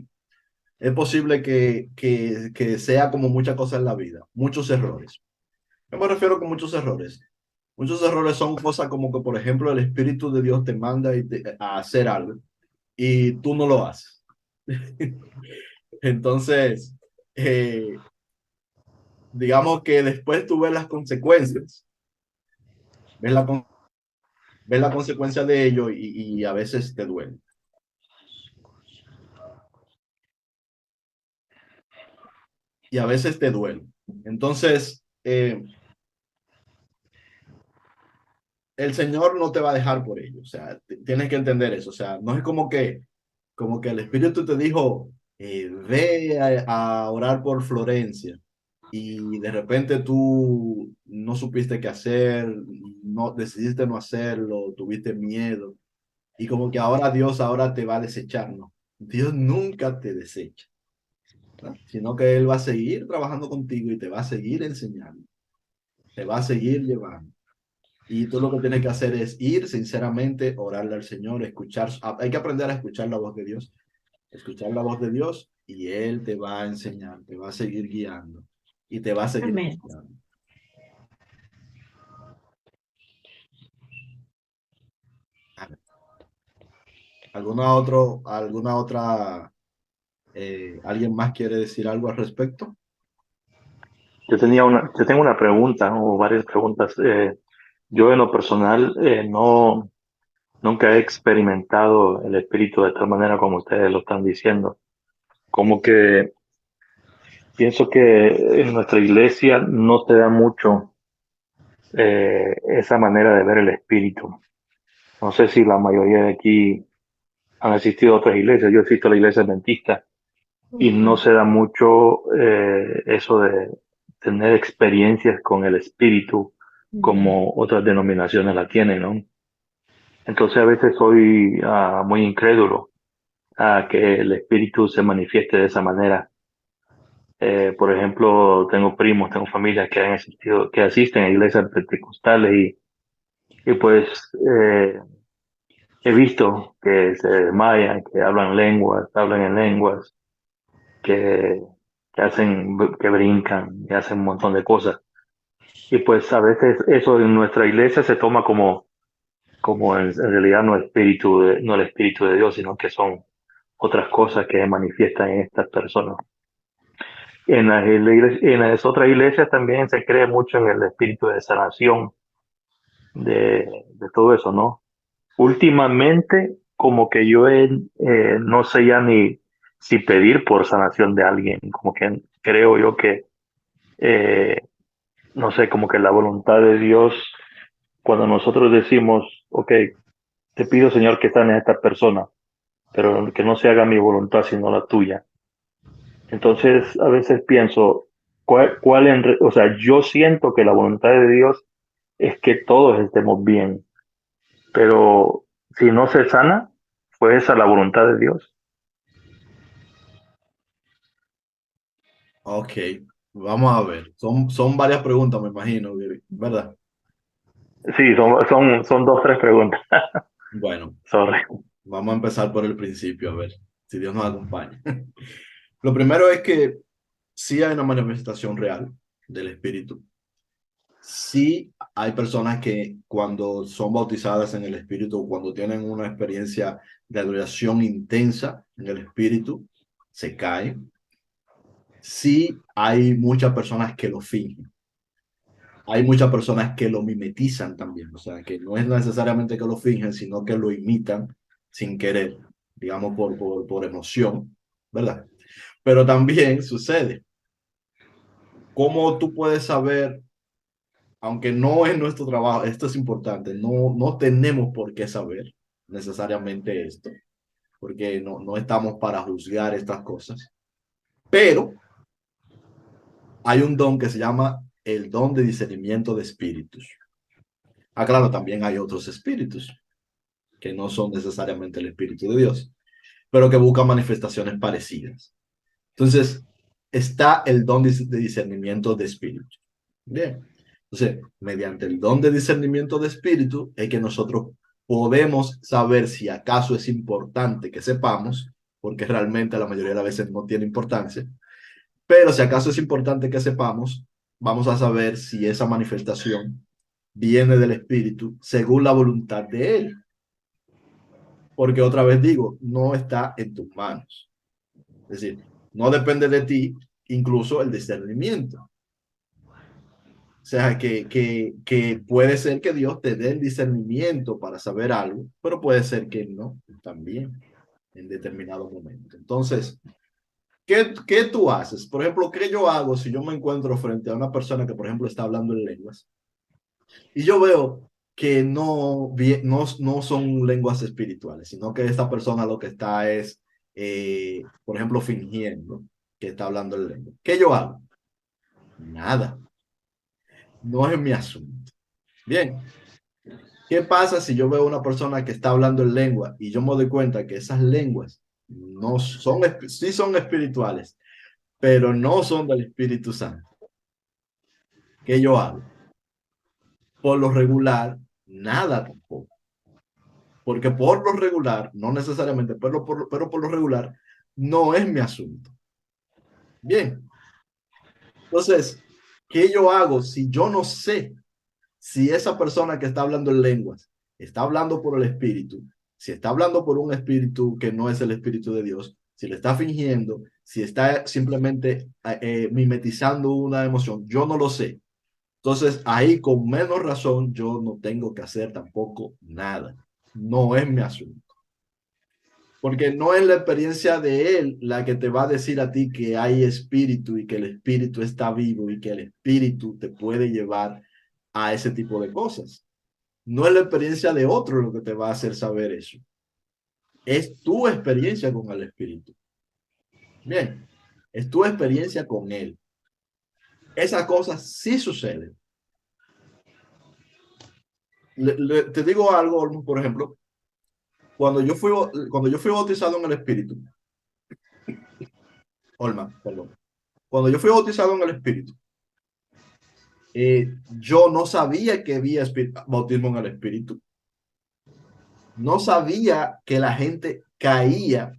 Speaker 1: es posible que sea como muchas cosas en la vida, muchos errores. ¿Qué me refiero con muchos errores? Muchos errores son cosas como que, por ejemplo, el Espíritu de Dios te manda a hacer algo y tú no lo haces. Entonces, digamos que después tú ves las consecuencias, ves ves la consecuencia de ello y a veces te duele. Y a veces te duele. Entonces, el Señor no te va a dejar por ello. O sea, tienes que entender eso. O sea, no es como que el Espíritu te dijo, ve a orar por Florencia. Y de repente tú no supiste qué hacer, no decidiste no hacerlo, tuviste miedo. Y como que ahora Dios ahora te va a desechar, ¿no? Dios nunca te desecha, ¿no? Sino que Él va a seguir trabajando contigo y te va a seguir enseñando, te va a seguir llevando. Y tú lo que tienes que hacer es ir sinceramente, orarle al Señor, escuchar, hay que aprender a escuchar la voz de Dios, escuchar la voz de Dios y Él te va a enseñar, te va a seguir guiando y te va a seguir
Speaker 4: Amén.
Speaker 1: enseñando. Alguna otra, alguien más quiere decir algo al respecto?
Speaker 6: Yo tengo una pregunta o varias preguntas. Yo en lo personal nunca he experimentado el Espíritu de tal manera como ustedes lo están diciendo. Como que pienso que en nuestra iglesia no se da mucho esa manera de ver el Espíritu. No sé si la mayoría de aquí han asistido a otras iglesias. Yo asisto a la iglesia adventista y no se da mucho eso de tener experiencias con el Espíritu como otras denominaciones la tienen, ¿no? Entonces a veces soy muy incrédulo a que el Espíritu se manifieste de esa manera. Por ejemplo, tengo primos, tengo familias que han asistido, que asisten a iglesias pentecostales y pues he visto que se desmayan, que hablan lenguas, hablan en lenguas, que, que hacen, que brincan, y hacen un montón de cosas. Y pues a veces eso en nuestra iglesia se toma como en realidad no el espíritu de Dios, sino que son otras cosas que se manifiestan en estas personas. En las otras iglesias también se cree mucho en el espíritu de sanación, de todo eso, ¿no? Últimamente, como que no sé ya ni si pedir por sanación de alguien, como que creo yo que, eh, no sé, como que la voluntad de Dios, cuando nosotros decimos, ok, te pido Señor que sane a esta persona, pero que no se haga mi voluntad sino la tuya. Entonces, a veces pienso, o sea, yo siento que la voluntad de Dios es que todos estemos bien, pero si no se sana, fue esa la voluntad de Dios.
Speaker 1: Ok, vamos a ver. Son varias preguntas, me imagino, ¿verdad?
Speaker 6: Sí, son dos, tres preguntas.
Speaker 1: Bueno,
Speaker 6: Sorry.
Speaker 1: vamos a empezar por el principio, a ver si Dios nos acompaña. Lo primero es que sí hay una manifestación real del Espíritu. Sí hay personas que cuando son bautizadas en el Espíritu, cuando tienen una experiencia de adoración intensa en el Espíritu, se caen. Sí hay muchas personas que lo fingen. Hay muchas personas que lo mimetizan también, o sea, que no es necesariamente que lo fingen, sino que lo imitan sin querer, digamos por emoción, ¿verdad? Pero también sucede. ¿Cómo tú puedes saber, aunque no es nuestro trabajo, esto es importante, no tenemos por qué saber necesariamente esto, porque no estamos para juzgar estas cosas, pero hay un don que se llama el don de discernimiento de espíritus. Ah, claro, también hay otros espíritus que no son necesariamente el espíritu de Dios, pero que buscan manifestaciones parecidas. Entonces, está el don de discernimiento de espíritu. Bien. Entonces, mediante el don de discernimiento de espíritu es que nosotros podemos saber si acaso es importante que sepamos, porque realmente la mayoría de las veces no tiene importancia, pero si acaso es importante que sepamos, vamos a saber si esa manifestación viene del espíritu según la voluntad de él. Porque otra vez digo, no está en tus manos. Es decir, no depende de ti incluso el discernimiento. O sea, que puede ser que Dios te dé el discernimiento para saber algo, pero puede ser que no, también, en determinado momento. Entonces, ¿qué tú haces? Por ejemplo, ¿qué yo hago si yo me encuentro frente a una persona que, por ejemplo, está hablando en lenguas y yo veo que no son lenguas espirituales, sino que esta persona lo que está es, por ejemplo, fingiendo que está hablando en lengua? ¿Qué yo hago? Nada. No es mi asunto. Bien. ¿Qué pasa si yo veo una persona que está hablando en lengua y yo me doy cuenta que esas lenguas no son, sí son espirituales, pero no son del Espíritu Santo? ¿Qué yo hago? Por lo regular, nada tampoco. Porque por lo regular, no necesariamente, pero por lo regular, no es mi asunto. Bien, entonces, ¿qué yo hago si yo no sé si esa persona que está hablando en lenguas está hablando por el Espíritu, si está hablando por un espíritu que no es el Espíritu de Dios, si le está fingiendo, si está simplemente mimetizando una emoción? Yo no lo sé. Entonces, ahí con menos razón, yo no tengo que hacer tampoco nada. No es mi asunto. Porque no es la experiencia de él la que te va a decir a ti que hay espíritu y que el espíritu está vivo y que el espíritu te puede llevar a ese tipo de cosas. No es la experiencia de otro lo que te va a hacer saber eso. Es tu experiencia con el espíritu. Bien, es tu experiencia con él. Esas cosas sí suceden. Te digo algo, por ejemplo, cuando yo fui bautizado en el espíritu, Olma, perdón. Cuando yo fui bautizado en el espíritu, yo no sabía que había bautismo en el espíritu. No sabía que la gente caía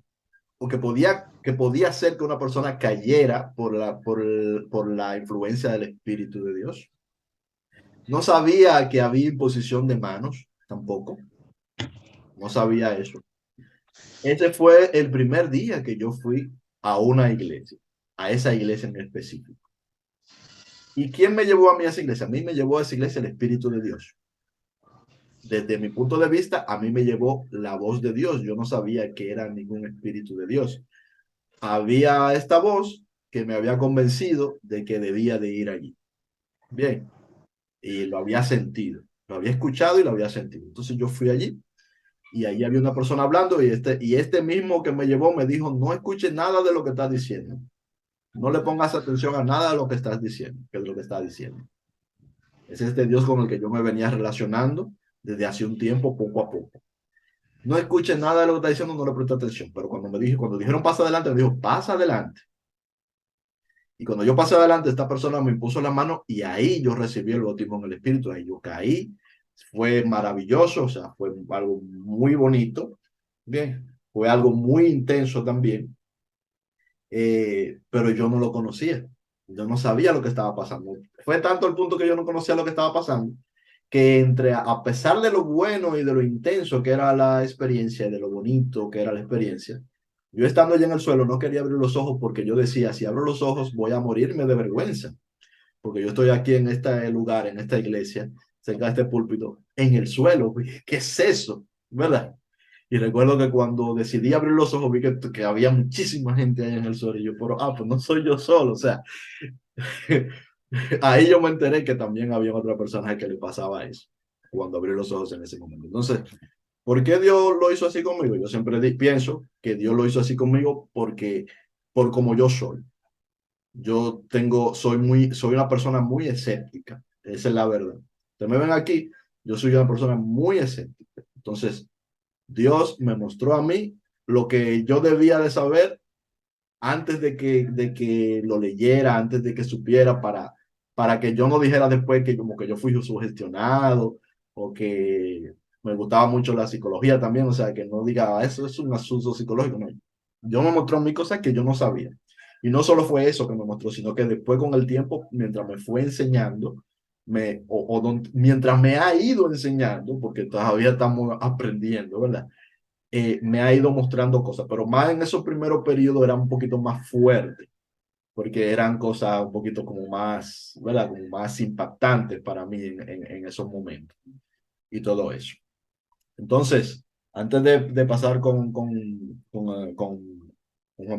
Speaker 1: o que podía ser que una persona cayera por la influencia del Espíritu de Dios. No sabía que había imposición de manos, tampoco. No sabía eso. Ese fue el primer día que yo fui a una iglesia, a esa iglesia en específico. ¿Y quién me llevó a mí a esa iglesia? A mí me llevó a esa iglesia el Espíritu de Dios. Desde mi punto de vista, a mí me llevó la voz de Dios. Yo no sabía que era ningún Espíritu de Dios. Había esta voz que me había convencido de que debía de ir allí. Bien, y lo había sentido, lo había escuchado y lo había sentido. Entonces yo fui allí y allí había una persona hablando y este mismo que me llevó me dijo, no escuches nada de lo que estás diciendo. No le pongas atención a nada de lo que estás diciendo, que es lo que está diciendo. Es este Dios con el que yo me venía relacionando desde hace un tiempo, poco a poco. No escuches nada de lo que está diciendo, no le presté atención. Pero cuando dijeron pasa adelante, me dijo, pasa adelante. Y cuando yo pasé adelante, esta persona me impuso la mano y ahí yo recibí el bautismo en el Espíritu. Ahí yo caí. Fue maravilloso, o sea, fue algo muy bonito. Bien, fue algo muy intenso también. Pero yo no lo conocía. Yo no sabía lo que estaba pasando. Fue tanto el punto que yo no conocía lo que estaba pasando, que a pesar de lo bueno y de lo intenso que era la experiencia, de lo bonito que era la experiencia, yo estando allá en el suelo no quería abrir los ojos porque yo decía, si abro los ojos voy a morirme de vergüenza, porque yo estoy aquí en este lugar, en esta iglesia, cerca de este púlpito, en el suelo. ¿Qué es eso? ¿Verdad? Y recuerdo que cuando decidí abrir los ojos vi que había muchísima gente ahí en el suelo y yo, pero, pues no soy yo solo, o sea, ahí yo me enteré que también había otra persona que le pasaba eso cuando abrí los ojos en ese momento. Entonces, ¿por qué Dios lo hizo así conmigo? Yo siempre pienso que Dios lo hizo así conmigo por como yo soy. Soy una persona muy escéptica. Esa es la verdad. Ustedes me ven aquí, yo soy una persona muy escéptica. Entonces, Dios me mostró a mí lo que yo debía de saber antes de que lo leyera, antes de que supiera, para que yo no dijera después que como que yo fui sugestionado o que me gustaba mucho la psicología también, o sea, que no diga, eso es un asunto psicológico, no. Yo me mostró a mí cosas que yo no sabía. Y no solo fue eso que me mostró, sino que después con el tiempo, mientras me fue enseñando, mientras me ha ido enseñando, porque todavía estamos aprendiendo, ¿verdad? Me ha ido mostrando cosas, pero más en esos primeros periodos era un poquito más fuerte, porque eran cosas un poquito como más, ¿verdad? Como más impactantes para mí en esos momentos y todo eso. Entonces, antes de pasar con Juan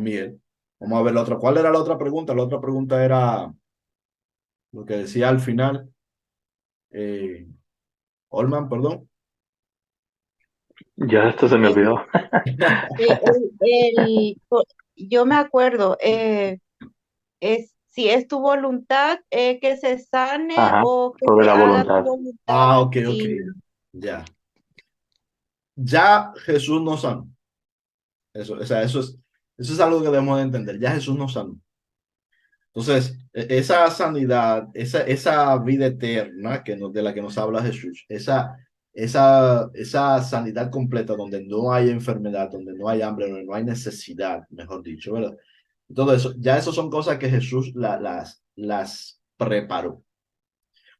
Speaker 1: Miguel, vamos a ver la otra. ¿Cuál era la otra pregunta? La otra pregunta era lo que decía al final. Eh, Olman, perdón.
Speaker 6: Ya esto se me olvidó.
Speaker 2: Yo me acuerdo, si es tu voluntad que se sane
Speaker 6: Ajá,
Speaker 2: o que
Speaker 6: sobre
Speaker 2: se
Speaker 6: la
Speaker 2: haga tu
Speaker 6: voluntad.
Speaker 2: voluntad.
Speaker 1: Ok. Ya. Ya Jesús nos sanó. Eso, o sea, eso es algo que debemos de entender. Ya Jesús nos sanó. Entonces, esa sanidad, esa vida eterna de la que nos habla Jesús, esa sanidad completa donde no hay enfermedad, donde no hay hambre, donde no hay necesidad, mejor dicho, ¿verdad? Todo eso, ya eso son cosas que Jesús las preparó.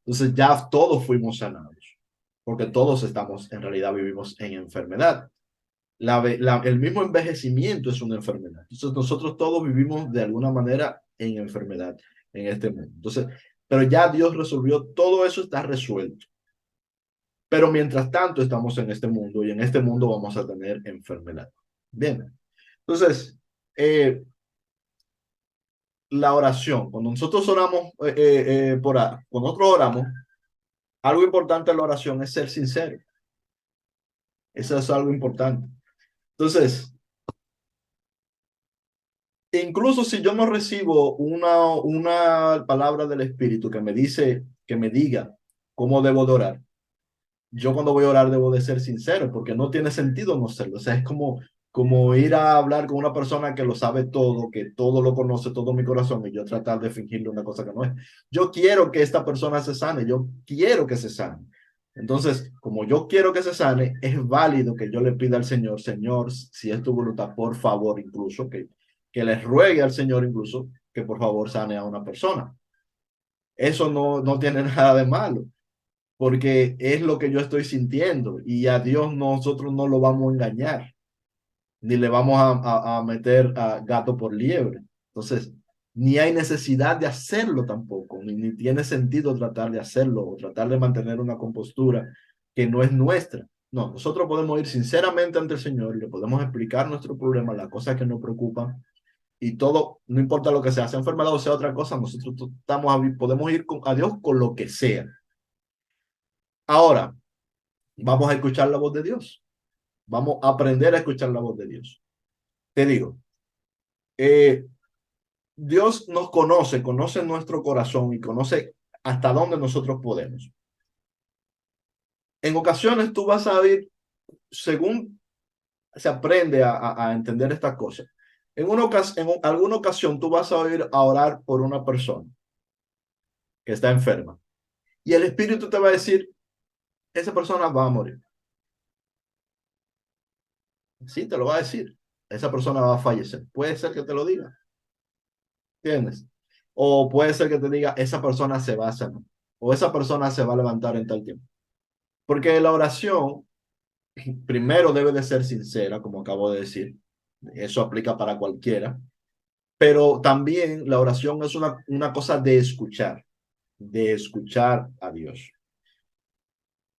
Speaker 1: Entonces ya todos fuimos sanados, porque todos en realidad vivimos en enfermedad. El mismo envejecimiento es una enfermedad. Entonces nosotros todos vivimos de alguna manera en enfermedad en este mundo. Entonces pero ya Dios resolvió, todo eso está resuelto. Pero mientras tanto estamos en este mundo y en este mundo vamos a tener enfermedad. Bien, entonces, la oración, cuando nosotros oramos, cuando nosotros oramos, algo importante en la oración es ser sincero. Eso es algo importante. Entonces, incluso si yo no recibo una palabra del Espíritu que me dice, que me diga cómo debo de orar, yo cuando voy a orar debo de ser sincero, porque no tiene sentido no serlo. O sea, es como ir a hablar con una persona que lo sabe todo, que todo lo conoce, todo mi corazón, y yo tratar de fingirle una cosa que no es. Yo quiero que esta persona se sane, yo quiero que se sane. Entonces, como yo quiero que se sane, es válido que yo le pida al Señor, Señor, si es tu voluntad, por favor, incluso, que le ruegue al Señor incluso que por favor sane a una persona. Eso no tiene nada de malo, porque es lo que yo estoy sintiendo y a Dios nosotros no lo vamos a engañar, ni le vamos a meter a gato por liebre. Entonces, ni hay necesidad de hacerlo tampoco, ni tiene sentido tratar de hacerlo o tratar de mantener una compostura que no es nuestra. No, nosotros podemos ir sinceramente ante el Señor y le podemos explicar nuestro problema, las cosas que nos preocupan y todo, no importa lo que sea enfermedad o sea otra cosa, nosotros podemos ir a Dios con lo que sea. Ahora, vamos a escuchar la voz de Dios. Vamos a aprender a escuchar la voz de Dios. Te digo, Dios nos conoce nuestro corazón y conoce hasta dónde nosotros podemos. En ocasiones tú vas a ir, según se aprende a entender estas cosas, en alguna ocasión tú vas a ir a orar por una persona que está enferma y el Espíritu te va a decir, esa persona va a morir. Sí, te lo va a decir. Esa persona va a fallecer. Puede ser que te lo diga. ¿Entiendes? O puede ser que te diga, esa persona se va a sanar. O esa persona se va a levantar en tal tiempo. Porque la oración, primero debe de ser sincera, como acabo de decir. Eso aplica para cualquiera. Pero también la oración es una cosa de escuchar a Dios.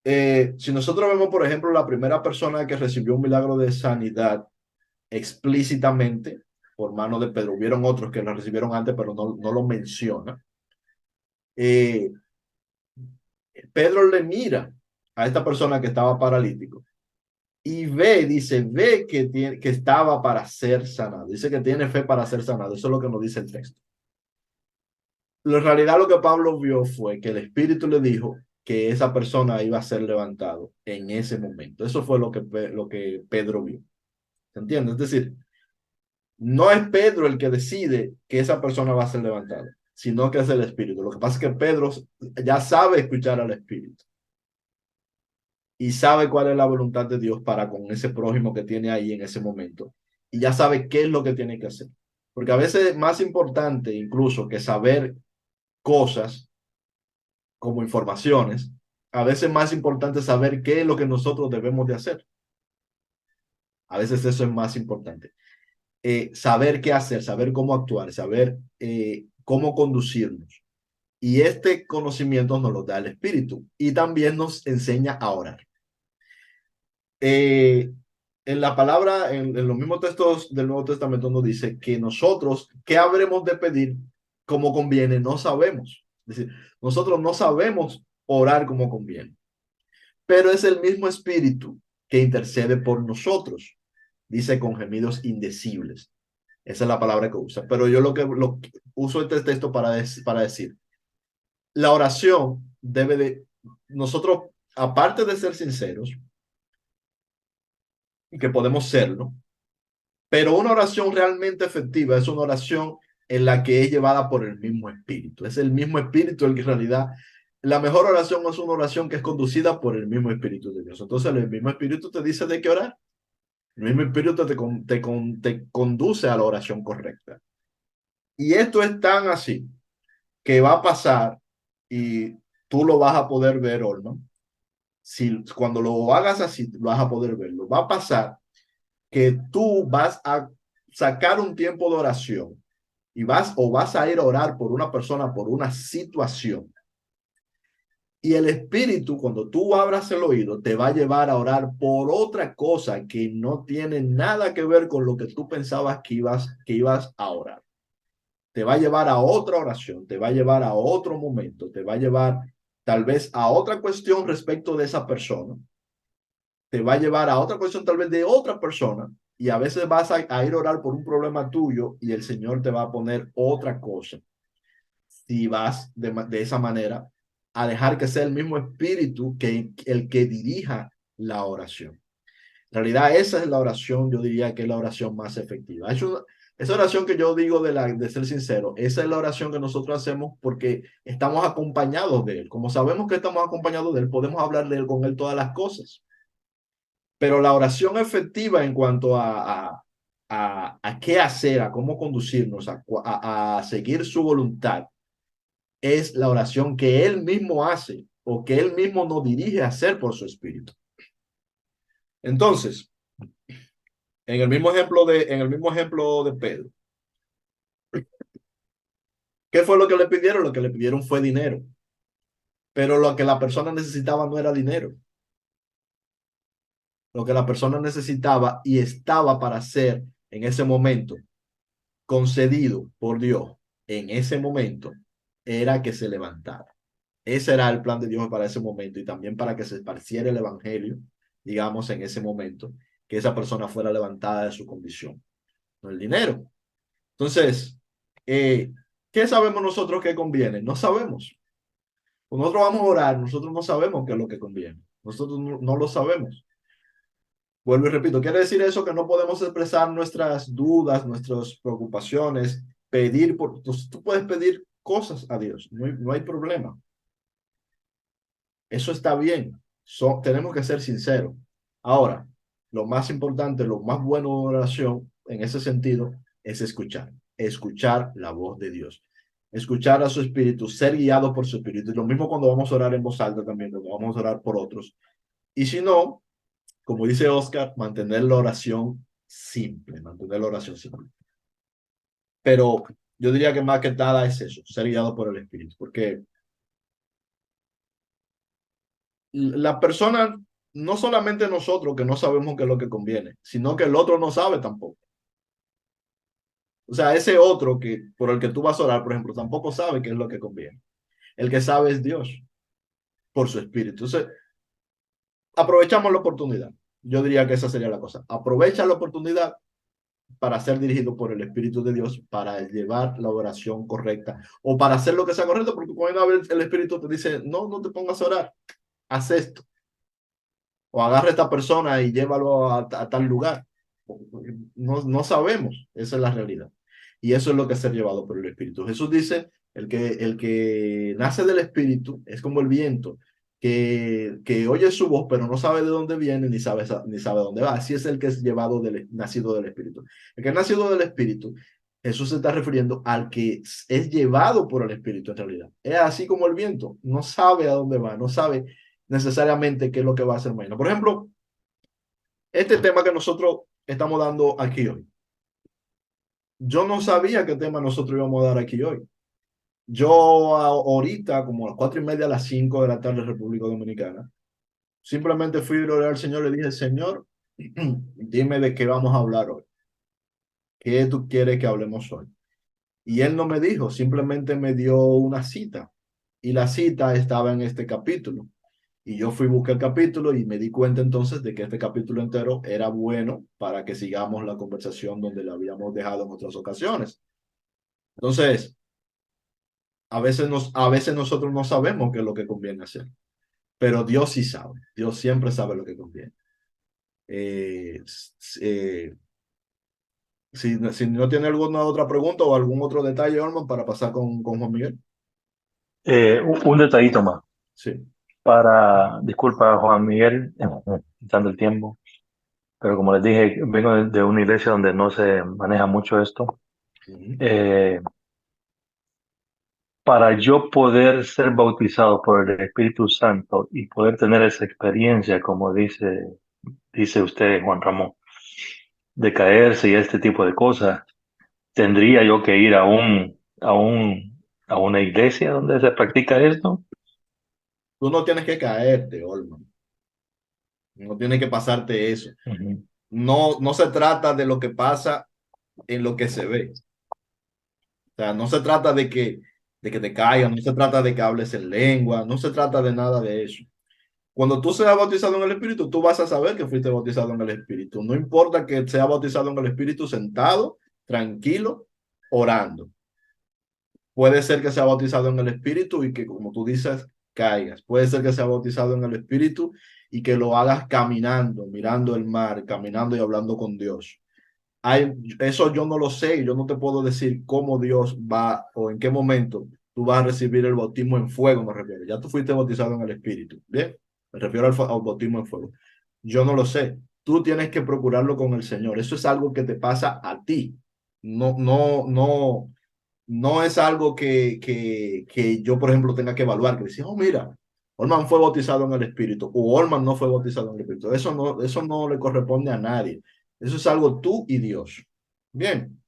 Speaker 1: Si nosotros vemos, por ejemplo, la primera persona que recibió un milagro de sanidad explícitamente por mano de Pedro, hubieron otros que lo recibieron antes, pero no lo menciona. Pedro le mira a esta persona que estaba paralítico y ve que estaba para ser sanado. Dice que tiene fe para ser sanado. Eso es lo que nos dice el texto. En realidad lo que Pablo vio fue que el Espíritu le dijo que esa persona iba a ser levantado en ese momento. Eso fue lo que Pedro vio. ¿Se entiende? Es decir, no es Pedro el que decide que esa persona va a ser levantada, sino que es el Espíritu. Lo que pasa es que Pedro ya sabe escuchar al Espíritu y sabe cuál es la voluntad de Dios para con ese prójimo que tiene ahí en ese momento. Y ya sabe qué es lo que tiene que hacer. Porque a veces es más importante incluso que saber cosas como informaciones, a veces es más importante saber qué es lo que nosotros debemos de hacer. A veces eso es más importante. Saber qué hacer, saber cómo actuar, saber cómo conducirnos. Y este conocimiento nos lo da el Espíritu y también nos enseña a orar. En la palabra, en los mismos textos del Nuevo Testamento nos dice que nosotros, ¿qué habremos de pedir como conviene? No sabemos. Es decir, nosotros no sabemos orar como conviene, pero es el mismo Espíritu que intercede por nosotros. Dice con gemidos indecibles. Esa es la palabra que usa. Pero yo lo que uso este texto para decir, la oración nosotros, aparte de ser sinceros, y que podemos serlo, pero una oración realmente efectiva es una oración en la que es llevada por el mismo Espíritu. Es el mismo Espíritu el que en realidad, la mejor oración es una oración que es conducida por el mismo Espíritu de Dios. Entonces el mismo Espíritu te dice de qué orar. El mismo Espíritu te conduce a la oración correcta. Y esto es tan así que va a pasar y tú lo vas a poder ver, Olma. Cuando lo hagas así, vas a poder verlo. Va a pasar que tú vas a sacar un tiempo de oración y vas a ir a orar por una persona, por una situación. Y el Espíritu, cuando tú abras el oído, te va a llevar a orar por otra cosa que no tiene nada que ver con lo que tú pensabas que ibas a orar. Te va a llevar a otra oración, te va a llevar a otro momento, te va a llevar tal vez a otra cuestión respecto de esa persona, te va a llevar a otra cuestión tal vez de otra persona, y a veces vas a ir a orar por un problema tuyo y el Señor te va a poner otra cosa. Si vas de esa manera a dejar que sea el mismo espíritu que el que dirija la oración. En realidad esa es la oración, yo diría que es la oración más efectiva. Esa oración que yo digo de ser sincero, esa es la oración que nosotros hacemos porque estamos acompañados de Él. Como sabemos que estamos acompañados de Él, podemos hablar de Él con Él todas las cosas. Pero la oración efectiva en cuanto a qué hacer, a cómo conducirnos, a seguir su voluntad, es la oración que Él mismo hace o que Él mismo nos dirige a hacer por su Espíritu. Entonces, en el mismo ejemplo de Pedro, ¿qué fue lo que le pidieron? Lo que le pidieron fue dinero. Pero lo que la persona necesitaba no era dinero. Lo que la persona necesitaba y estaba para ser en ese momento concedido por Dios en ese momento era que se levantara. Ese era el plan de Dios para ese momento y también para que se esparciera el evangelio, digamos, en ese momento, que esa persona fuera levantada de su condición, no el dinero. Entonces, ¿qué sabemos nosotros que conviene? No sabemos. Cuando nosotros vamos a orar, nosotros no sabemos qué es lo que conviene. Nosotros no lo sabemos. Vuelvo y repito, quiere decir eso que no podemos expresar nuestras dudas, nuestras preocupaciones, pedir tú puedes pedir cosas a Dios, no hay problema. Eso está bien. Tenemos que ser sinceros. Ahora, lo más importante, lo más bueno de la oración en ese sentido es escuchar la voz de Dios, escuchar a su espíritu, ser guiado por su espíritu. Y lo mismo cuando vamos a orar en voz alta también, cuando vamos a orar por otros. Y si no, como dice Oscar, mantener la oración simple, mantener la oración simple. Pero yo diría que más que nada es eso, ser guiado por el espíritu, porque la persona, no solamente nosotros que no sabemos qué es lo que conviene, sino que el otro no sabe tampoco. O sea, ese otro por el que tú vas a orar, por ejemplo, tampoco sabe qué es lo que conviene. El que sabe es Dios, por su espíritu. Entonces, aprovechamos la oportunidad. Yo diría que esa sería la cosa. Aprovecha la oportunidad para ser dirigido por el Espíritu de Dios, para llevar la oración correcta o para hacer lo que sea correcto, porque cuando el Espíritu te dice, no te pongas a orar, haz esto. O agarra a esta persona y llévalo a tal lugar. No sabemos, esa es la realidad. Y eso es lo que es ser llevado por el Espíritu. Jesús dice, el que nace del Espíritu es como el viento, que oye su voz, pero no sabe de dónde viene ni sabe dónde va. Así es el que es nacido del Espíritu. El que es nacido del Espíritu, Jesús se está refiriendo al que es llevado por el Espíritu en realidad. Es así como el viento, no sabe a dónde va, no sabe necesariamente qué es lo que va a hacer mañana. Por ejemplo, este tema que nosotros estamos dando aquí hoy. Yo no sabía qué tema nosotros íbamos a dar aquí hoy. Yo ahorita, como a las 4:30, a las 5 de la tarde, República Dominicana, simplemente fui a orar al Señor, le dije, Señor, dime de qué vamos a hablar hoy. ¿Qué tú quieres que hablemos hoy? Y él no me dijo, simplemente me dio una cita. Y la cita estaba en este capítulo. Y yo fui a buscar el capítulo y me di cuenta entonces de que este capítulo entero era bueno para que sigamos la conversación donde la habíamos dejado en otras ocasiones. Entonces, a veces nosotros no sabemos qué es lo que conviene hacer, pero Dios sí sabe. Dios siempre sabe lo que conviene. Eh, eh, si no tiene alguna otra pregunta o algún otro detalle, Orman, para pasar con Juan Miguel.
Speaker 6: Un detallito más.
Speaker 1: Sí.
Speaker 6: Disculpa, Juan Miguel, quitando el tiempo, pero como les dije, vengo de una iglesia donde no se maneja mucho esto. Eh, para yo poder ser bautizado por el Espíritu Santo y poder tener esa experiencia, como dice usted, Juan Ramón, de caerse y este tipo de cosas, ¿Tendría yo que ir a una iglesia donde se practica esto?
Speaker 1: Tú no tienes que caerte, Olman. No tienes que pasarte eso.
Speaker 6: Ujú.
Speaker 1: No, no se trata de lo que pasa en lo que se ve. O sea, no se trata de que te caigas, no se trata de que hables en lengua, no se trata de nada de eso. Cuando tú seas bautizado en el Espíritu, tú vas a saber que fuiste bautizado en el Espíritu. No importa que sea bautizado en el Espíritu sentado, tranquilo, orando. Puede ser que sea bautizado en el Espíritu y que, como tú dices, caigas. Puede ser que sea bautizado en el Espíritu y que lo hagas caminando, mirando el mar, caminando y hablando con Dios. Eso yo no lo sé, yo no te puedo decir cómo Dios va o en qué momento tú vas a recibir el bautismo en fuego, me refiero. Ya tú fuiste bautizado en el Espíritu, ¿bien? Me refiero al bautismo en fuego. Yo no lo sé. Tú tienes que procurarlo con el Señor. Eso es algo que te pasa a ti. No es algo que yo, por ejemplo, tenga que evaluar, que decir, oh, mira, Olman fue bautizado en el Espíritu o Olman no fue bautizado en el Espíritu. Eso no le corresponde a nadie. Eso es algo tú y Dios. Bien.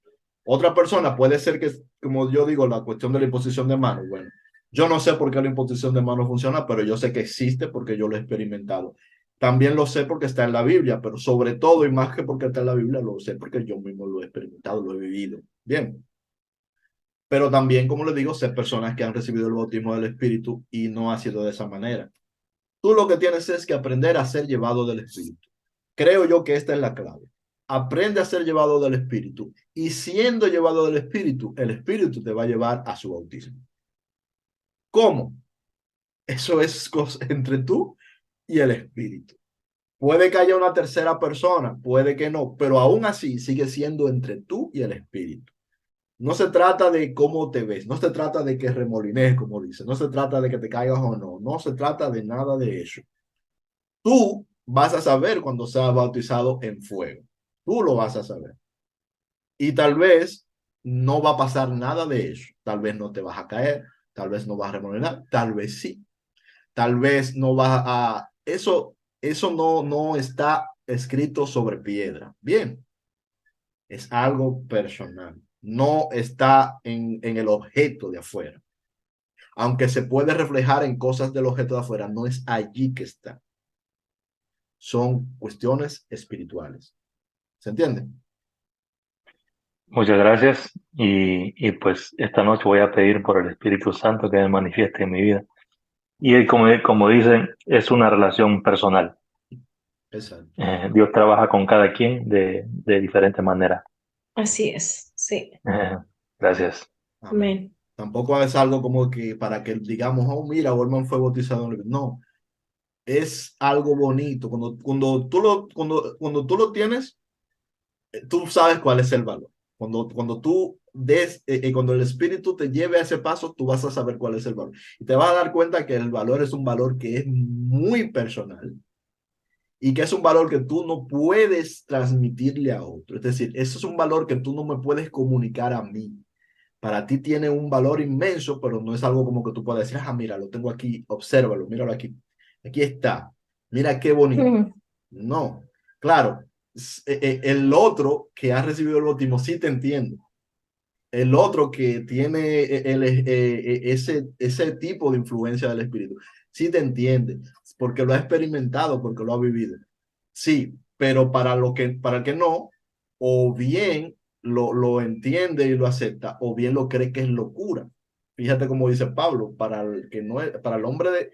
Speaker 1: Otra persona puede ser que, como yo digo, la cuestión de la imposición de manos. Bueno, yo no sé por qué la imposición de manos funciona, pero yo sé que existe porque yo lo he experimentado. También lo sé porque está en la Biblia, pero sobre todo y más que porque está en la Biblia, lo sé porque yo mismo lo he experimentado, lo he vivido. Bien. Pero también, como les digo, sé personas que han recibido el bautismo del Espíritu y no ha sido de esa manera. Tú lo que tienes es que aprender a ser llevado del Espíritu. Creo yo que esta es la clave. Aprende a ser llevado del Espíritu y siendo llevado del Espíritu, el Espíritu te va a llevar a su bautismo. ¿Cómo? Eso es entre tú y el Espíritu. Puede que haya una tercera persona, puede que no, pero aún así sigue siendo entre tú y el Espíritu. No se trata de cómo te ves, no se trata de que remolines, como dice, no se trata de que te caigas o no, no se trata de nada de eso. Tú vas a saber cuando seas bautizado en fuego. Tú lo vas a saber. Y tal vez no va a pasar nada de eso. Tal vez no te vas a caer, tal vez no vas a remolinar, tal vez sí. Tal vez no vas a... Eso no está escrito sobre piedra. Bien, es algo personal. No está en el objeto de afuera. Aunque se puede reflejar en cosas del objeto de afuera, no es allí que está. Son cuestiones espirituales. ¿Se entiende?
Speaker 6: Muchas gracias y pues esta noche voy a pedir por el Espíritu Santo que me manifieste en mi vida. Y él, como dicen, es una relación personal.
Speaker 1: Exacto.
Speaker 6: Dios trabaja con cada quien de diferente manera.
Speaker 4: Así es, sí.
Speaker 6: Eh, Gracias.
Speaker 1: Amén.
Speaker 4: Amén.
Speaker 1: Tampoco es algo como que para que digamos, oh, mira, Olman fue bautizado en el... No, es algo bonito. Cuando tú lo tienes, tú sabes cuál es el valor. Cuando tú cuando el Espíritu te lleve a ese paso, tú vas a saber cuál es el valor. Y te vas a dar cuenta que el valor es un valor que es muy personal y que es un valor que tú no puedes transmitirle a otro. Es decir, eso es un valor que tú no me puedes comunicar a mí. Para ti tiene un valor inmenso, pero no es algo como que tú puedas decir, ah, mira, lo tengo aquí, obsérvalo, míralo aquí. Aquí está. Mira qué bonito.
Speaker 4: Mm.
Speaker 1: No, claro, el otro que ha recibido el bautismo sí te entiende. El otro que tiene ese tipo de influencia del Espíritu, sí te entiende, porque lo ha experimentado, porque lo ha vivido. Sí, pero para el que no, o bien lo entiende y lo acepta, o bien lo cree que es locura. Fíjate cómo dice Pablo, para el que no es, para el hombre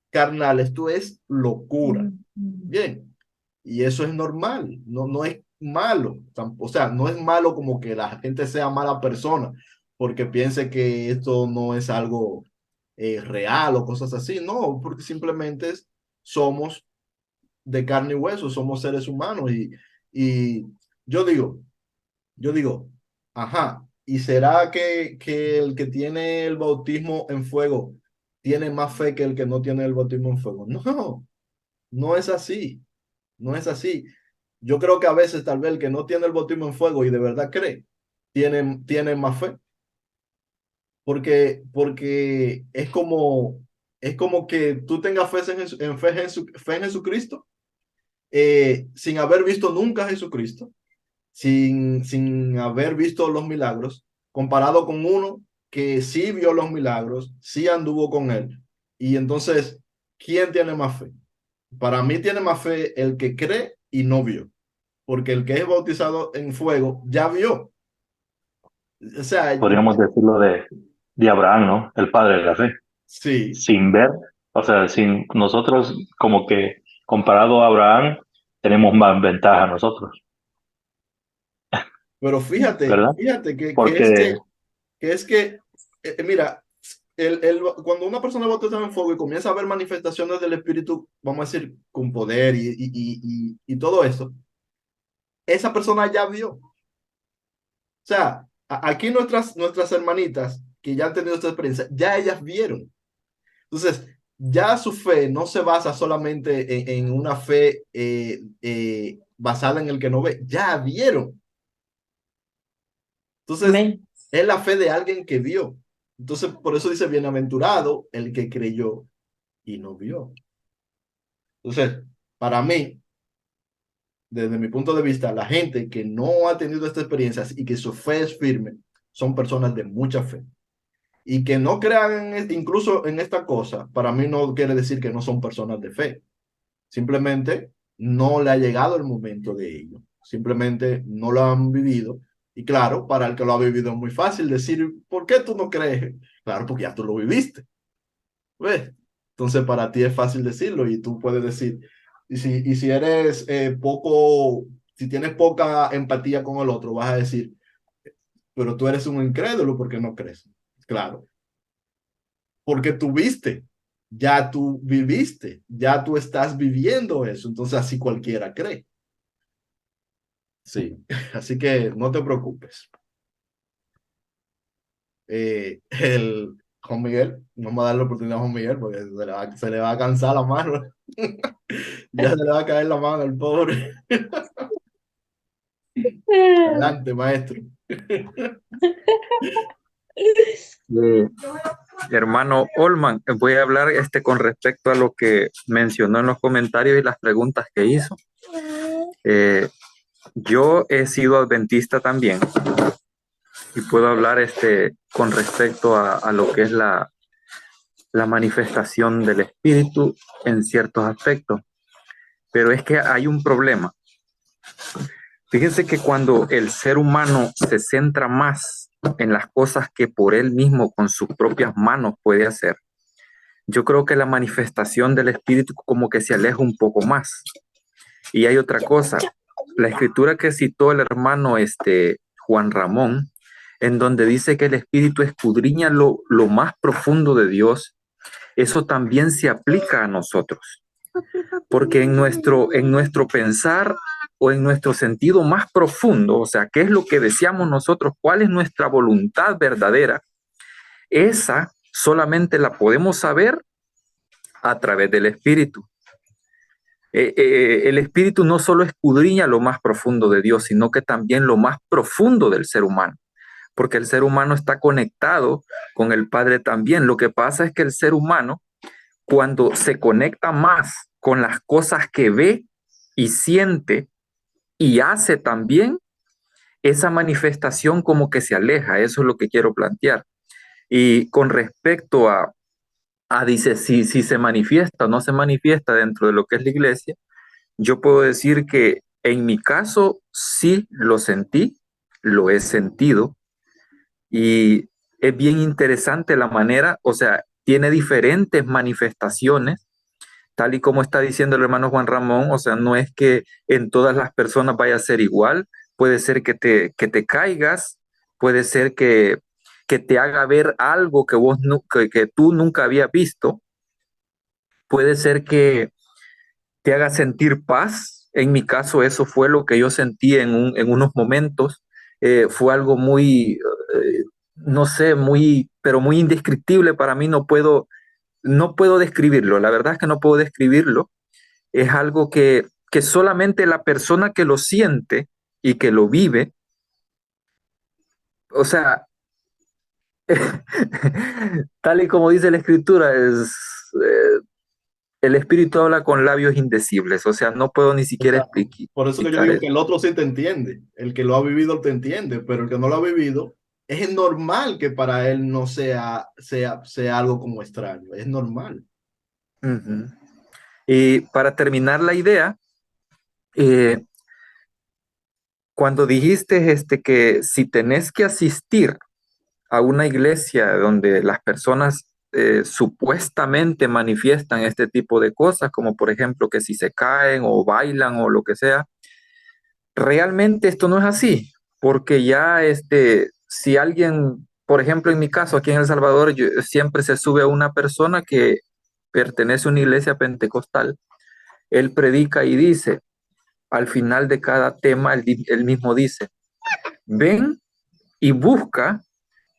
Speaker 1: carnal, esto es locura. Bien, y eso es normal, no es malo, o sea, no es malo como que la gente sea mala persona porque piense que esto no es algo real o cosas así, no, porque simplemente somos de carne y hueso, somos seres humanos y yo digo, yo digo, ajá, ¿y será que el que tiene el bautismo en fuego tiene más fe que el que no tiene el bautismo en fuego? No, no es así. No es así. Yo creo que a veces tal vez el que no tiene el bautismo en fuego y de verdad cree, tiene más fe. Porque es como que tú tengas fe fe en Jesucristo sin haber visto nunca a Jesucristo, sin haber visto los milagros, comparado con uno que sí vio los milagros, sí anduvo con él. Y entonces, ¿quién tiene más fe? Para mí tiene más fe el que cree y no vio, porque el que es bautizado en fuego ya vio. O sea,
Speaker 6: Podríamos decirlo de Abraham, ¿no? El padre de la fe.
Speaker 1: sí,
Speaker 6: Sin ver, o sea, sin nosotros, como que comparado a Abraham, tenemos más ventaja nosotros,
Speaker 1: pero
Speaker 6: ¿verdad?
Speaker 1: fíjate
Speaker 6: Porque
Speaker 1: mira, cuando una persona es bautizada en fuego y comienza a ver manifestaciones del Espíritu, vamos a decir, con poder y todo eso, esa persona ya vio. O sea, aquí nuestras hermanitas que ya han tenido esta experiencia, ya ellas vieron. Entonces, ya su fe no se basa solamente en una fe basada en el que no ve, ya vieron. Entonces,
Speaker 4: Amén.
Speaker 1: es la fe de alguien que vio. Entonces, por eso dice, bienaventurado el que creyó y no vio. Entonces, para mí, desde mi punto de vista, la gente que no ha tenido estas experiencias y que su fe es firme, son personas de mucha fe. Y que no crean incluso en esta cosa, para mí no quiere decir que no son personas de fe. Simplemente no le ha llegado el momento de ello. Simplemente no lo han vivido. Y claro, para el que lo ha vivido es muy fácil decir, ¿por qué tú no crees? Claro, porque ya tú lo viviste. ¿Ves? Entonces para ti es fácil decirlo y tú puedes decir, y si eres si tienes poca empatía con el otro, vas a decir, pero tú eres un incrédulo porque no crees. Claro, porque tú viste, ya tú viviste, ya tú estás viviendo eso, entonces así cualquiera cree. Sí, así que no te preocupes. El Juan Miguel, vamos a darle la oportunidad a Juan Miguel porque se le va a cansar la mano. Ya se le va a caer la mano al pobre. Adelante, maestro.
Speaker 7: Eh, Hermano Olman, voy a hablar con respecto a lo que mencionó en los comentarios y las preguntas que hizo. Yo he sido adventista también y puedo hablar con respecto a lo que es la manifestación del Espíritu en ciertos aspectos, pero es que hay un problema. Fíjense que cuando el ser humano se centra más en las cosas que por él mismo con sus propias manos puede hacer, yo creo que la manifestación del Espíritu como que se aleja un poco más. Y hay otra cosa, la escritura que citó el hermano Juan Ramón, en donde dice que el Espíritu escudriña lo más profundo de Dios, eso también se aplica a nosotros. Porque en nuestro pensar o en nuestro sentido más profundo, o sea, ¿qué es lo que deseamos nosotros? ¿Cuál es nuestra voluntad verdadera? Esa solamente la podemos saber a través del Espíritu. El Espíritu no solo escudriña lo más profundo de Dios, sino que también lo más profundo del ser humano, porque el ser humano está conectado con el Padre también. Lo que pasa es que el ser humano, cuando se conecta más con las cosas que ve y siente y hace también, esa manifestación como que se aleja. Eso es lo que quiero plantear. Y con respecto dice, si se manifiesta o no se manifiesta dentro de lo que es la iglesia, yo puedo decir que en mi caso sí lo sentí, lo he sentido y es bien interesante la manera, o sea, tiene diferentes manifestaciones, tal y como está diciendo el hermano Juan Ramón, o sea, no es que en todas las personas vaya a ser igual, puede ser que te caigas, puede ser que te haga ver algo que tú nunca habías visto, puede ser que te haga sentir paz. En mi caso, eso fue lo que yo sentí en unos momentos. Fue algo muy, no sé, pero muy indescriptible para mí. No puedo describirlo. La verdad es que no puedo describirlo. Es algo que solamente la persona que lo siente y que lo vive, o sea, tal y como dice la escritura, el Espíritu habla con labios indecibles, o sea, no puedo ni siquiera
Speaker 1: Exacto. Por eso que yo
Speaker 7: explicar
Speaker 1: digo que
Speaker 7: eso.
Speaker 1: el otro sí te entiende, el que lo ha vivido te entiende, pero el que no lo ha vivido, es normal que para él no sea algo como extraño, es normal.
Speaker 7: Ujú. Y para terminar la idea, eh, cuando dijiste que si tenés que asistir a una iglesia donde las personas supuestamente manifiestan este tipo de cosas, como por ejemplo que si se caen o bailan o lo que sea, realmente esto no es así, porque ya si alguien, por ejemplo, en mi caso, aquí en El Salvador, siempre se sube a una persona que pertenece a una iglesia pentecostal, él predica y dice, al final de cada tema, él mismo dice, ven y busca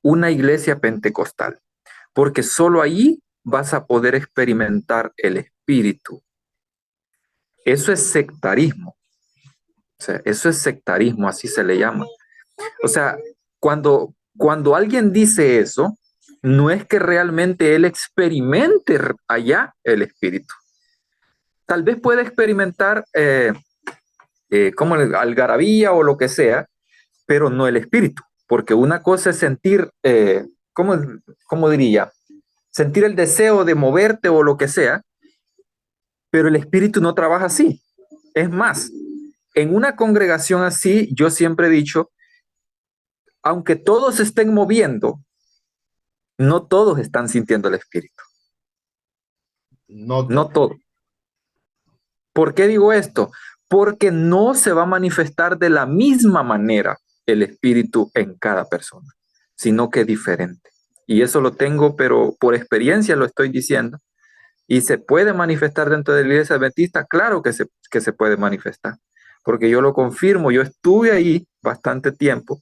Speaker 7: una iglesia pentecostal, porque solo allí vas a poder experimentar el espíritu. Eso es sectarismo. O sea, eso es sectarismo, así se le llama. O sea, cuando alguien dice eso, no es que realmente él experimente allá el espíritu. Tal vez pueda experimentar como algarabía o lo que sea, pero no el espíritu, porque una cosa es sentir, ¿cómo diría? Sentir el deseo de moverte o lo que sea, pero el espíritu no trabaja así. Es más, en una congregación así, yo siempre he dicho, aunque todos se estén moviendo, no todos están sintiendo el espíritu,
Speaker 1: No
Speaker 7: no
Speaker 1: todo.
Speaker 7: todos. ¿Por qué digo esto? Porque no se va a manifestar de la misma manera el espíritu en cada persona, sino que es diferente. Y eso lo tengo, pero por experiencia lo estoy diciendo. Y se puede manifestar dentro de la iglesia adventista, claro que se puede manifestar, porque yo lo confirmo, yo estuve ahí bastante tiempo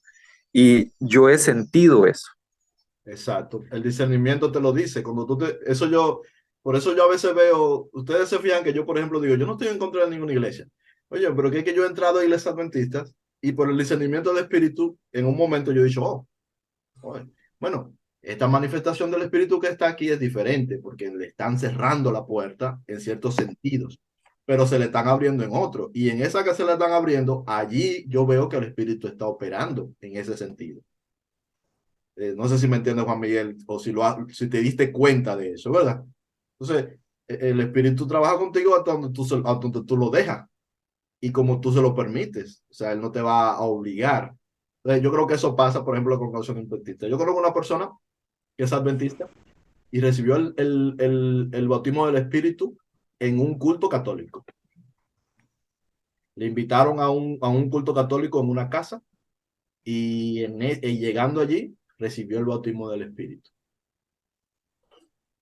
Speaker 7: y yo he sentido eso.
Speaker 1: Exacto, el discernimiento te lo dice, por eso yo a veces veo, ustedes se fijan que yo, por ejemplo, digo, yo no estoy en contra de ninguna iglesia, oye, pero que es que yo he entrado a iglesias adventistas y por el discernimiento del espíritu, en un momento yo he dicho, oye, bueno, esta manifestación del espíritu que está aquí es diferente, porque le están cerrando la puerta en ciertos sentidos, pero se le están abriendo en otros, y en esa que se le están abriendo, allí yo veo que el espíritu está operando en ese sentido. No sé si me entiendes, Juan Miguel, o si te diste cuenta de eso, ¿verdad? Entonces, el espíritu trabaja contigo hasta donde tú lo dejas y como tú se lo permites. O sea, él no te va a obligar. Entonces, yo creo que eso pasa, por ejemplo, con causa adventista. Yo conozco una persona que es adventista y recibió el bautismo del espíritu en un culto católico. Le invitaron a un culto católico en una casa y llegando allí recibió el bautismo del espíritu.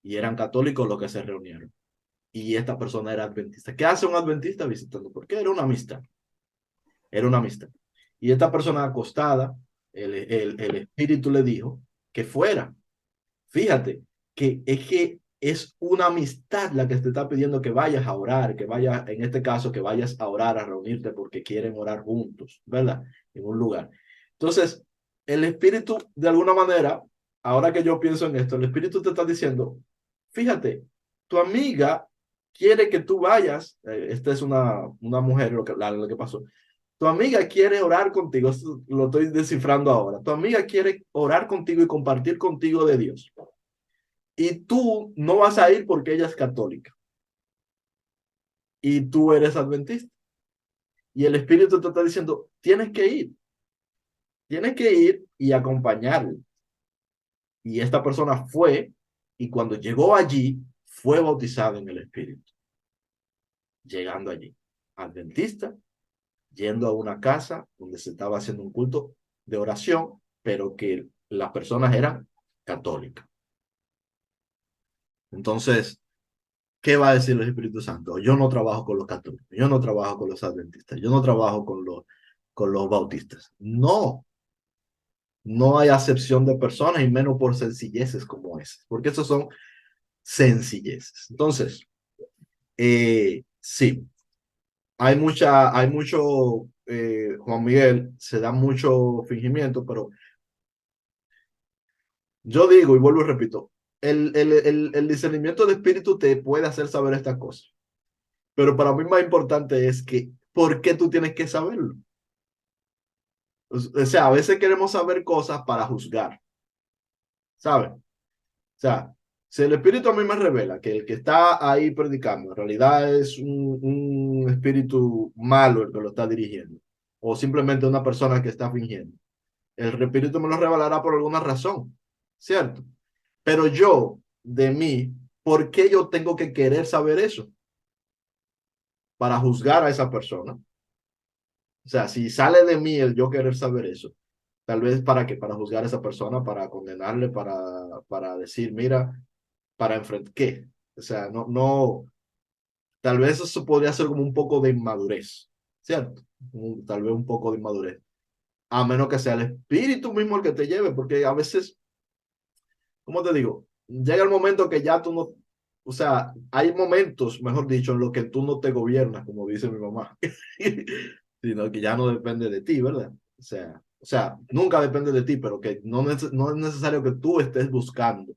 Speaker 1: Y eran católicos los que se reunieron. Y esta persona era adventista. ¿Qué hace un adventista visitando? Porque era una amistad. Era una amistad. Y esta persona acostada, el espíritu le dijo que fuera. Fíjate que es una amistad la que te está pidiendo que vayas a orar, que vayas, en este caso, que vayas a orar, a reunirte porque quieren orar juntos, ¿verdad? En un lugar. Entonces, el espíritu, de alguna manera, ahora que yo pienso en esto, el espíritu te está diciendo, fíjate, tu amiga quiere que tú vayas, esta es una mujer, lo que pasó, tu amiga quiere orar contigo, lo estoy descifrando ahora, tu amiga quiere orar contigo y compartir contigo de Dios. Y tú no vas a ir porque ella es católica. Y tú eres adventista. Y el Espíritu te está diciendo, tienes que ir. Tienes que ir y acompañarle. Y esta persona fue, y cuando llegó allí, fue bautizada en el Espíritu. Llegando allí. Adventista, yendo a una casa donde se estaba haciendo un culto de oración, pero que las personas eran católicas. Entonces, ¿qué va a decir el Espíritu Santo? Yo no trabajo con los católicos, yo no trabajo con los adventistas, yo no trabajo con los bautistas. No, no hay acepción de personas y menos por sencilleces como esas, porque esos son sencilleces. Entonces, sí, hay mucho, Juan Miguel, se da mucho fingimiento, pero yo digo y vuelvo y repito, el discernimiento de espíritu te puede hacer saber estas cosas. Pero para mí más importante es que, ¿por qué tú tienes que saberlo? O sea, a veces queremos saber cosas para juzgar, ¿sabes? O sea, si el espíritu a mí me revela que el que está ahí predicando en realidad es un espíritu malo el que lo está dirigiendo, o simplemente una persona que está fingiendo, el espíritu me lo revelará por alguna razón, ¿cierto? Pero yo, de mí, ¿por qué yo tengo que querer saber eso? Para juzgar a esa persona. O sea, si sale de mí el yo querer saber eso, tal vez para qué, para juzgar a esa persona, para condenarle, para decir, mira, para enfrentar, ¿qué? O sea, no, tal vez eso podría ser como un poco de inmadurez, ¿cierto? Tal vez un poco de inmadurez. A menos que sea el espíritu mismo el que te lleve, porque a veces, ¿cómo te digo? Llega el momento que ya tú no, o sea, hay momentos, mejor dicho, en los que tú no te gobiernas, como dice mi mamá, sino que ya no depende de ti, ¿verdad? O sea, nunca depende de ti, pero que no es necesario que tú estés buscando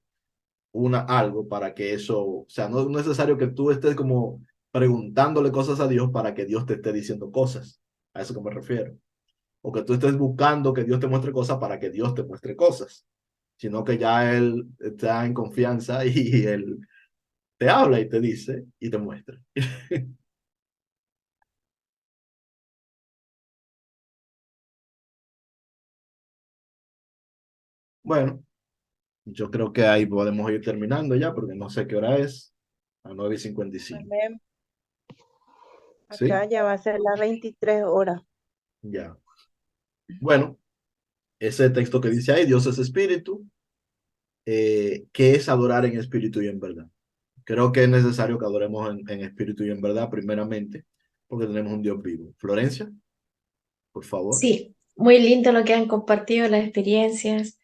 Speaker 1: algo para que eso, o sea, no es necesario que tú estés como preguntándole cosas a Dios para que Dios te esté diciendo cosas. A eso que me refiero. O que tú estés buscando que Dios te muestre cosas para que Dios te muestre cosas, sino que ya Él está en confianza y Él te habla y te dice y te muestra. Bueno, yo creo que ahí podemos ir terminando ya, porque no sé qué hora es, a 9:55.
Speaker 2: Amén.
Speaker 1: ¿Sí?
Speaker 2: Acá ya va a ser las 23 horas.
Speaker 1: Ya. Bueno, ese texto que dice ahí, Dios es espíritu, ¿qué es adorar en espíritu y en verdad? Creo que es necesario que adoremos en espíritu y en verdad, primeramente, porque tenemos un Dios vivo. Florencia, por favor.
Speaker 4: Sí, muy lindo lo que han compartido, las experiencias.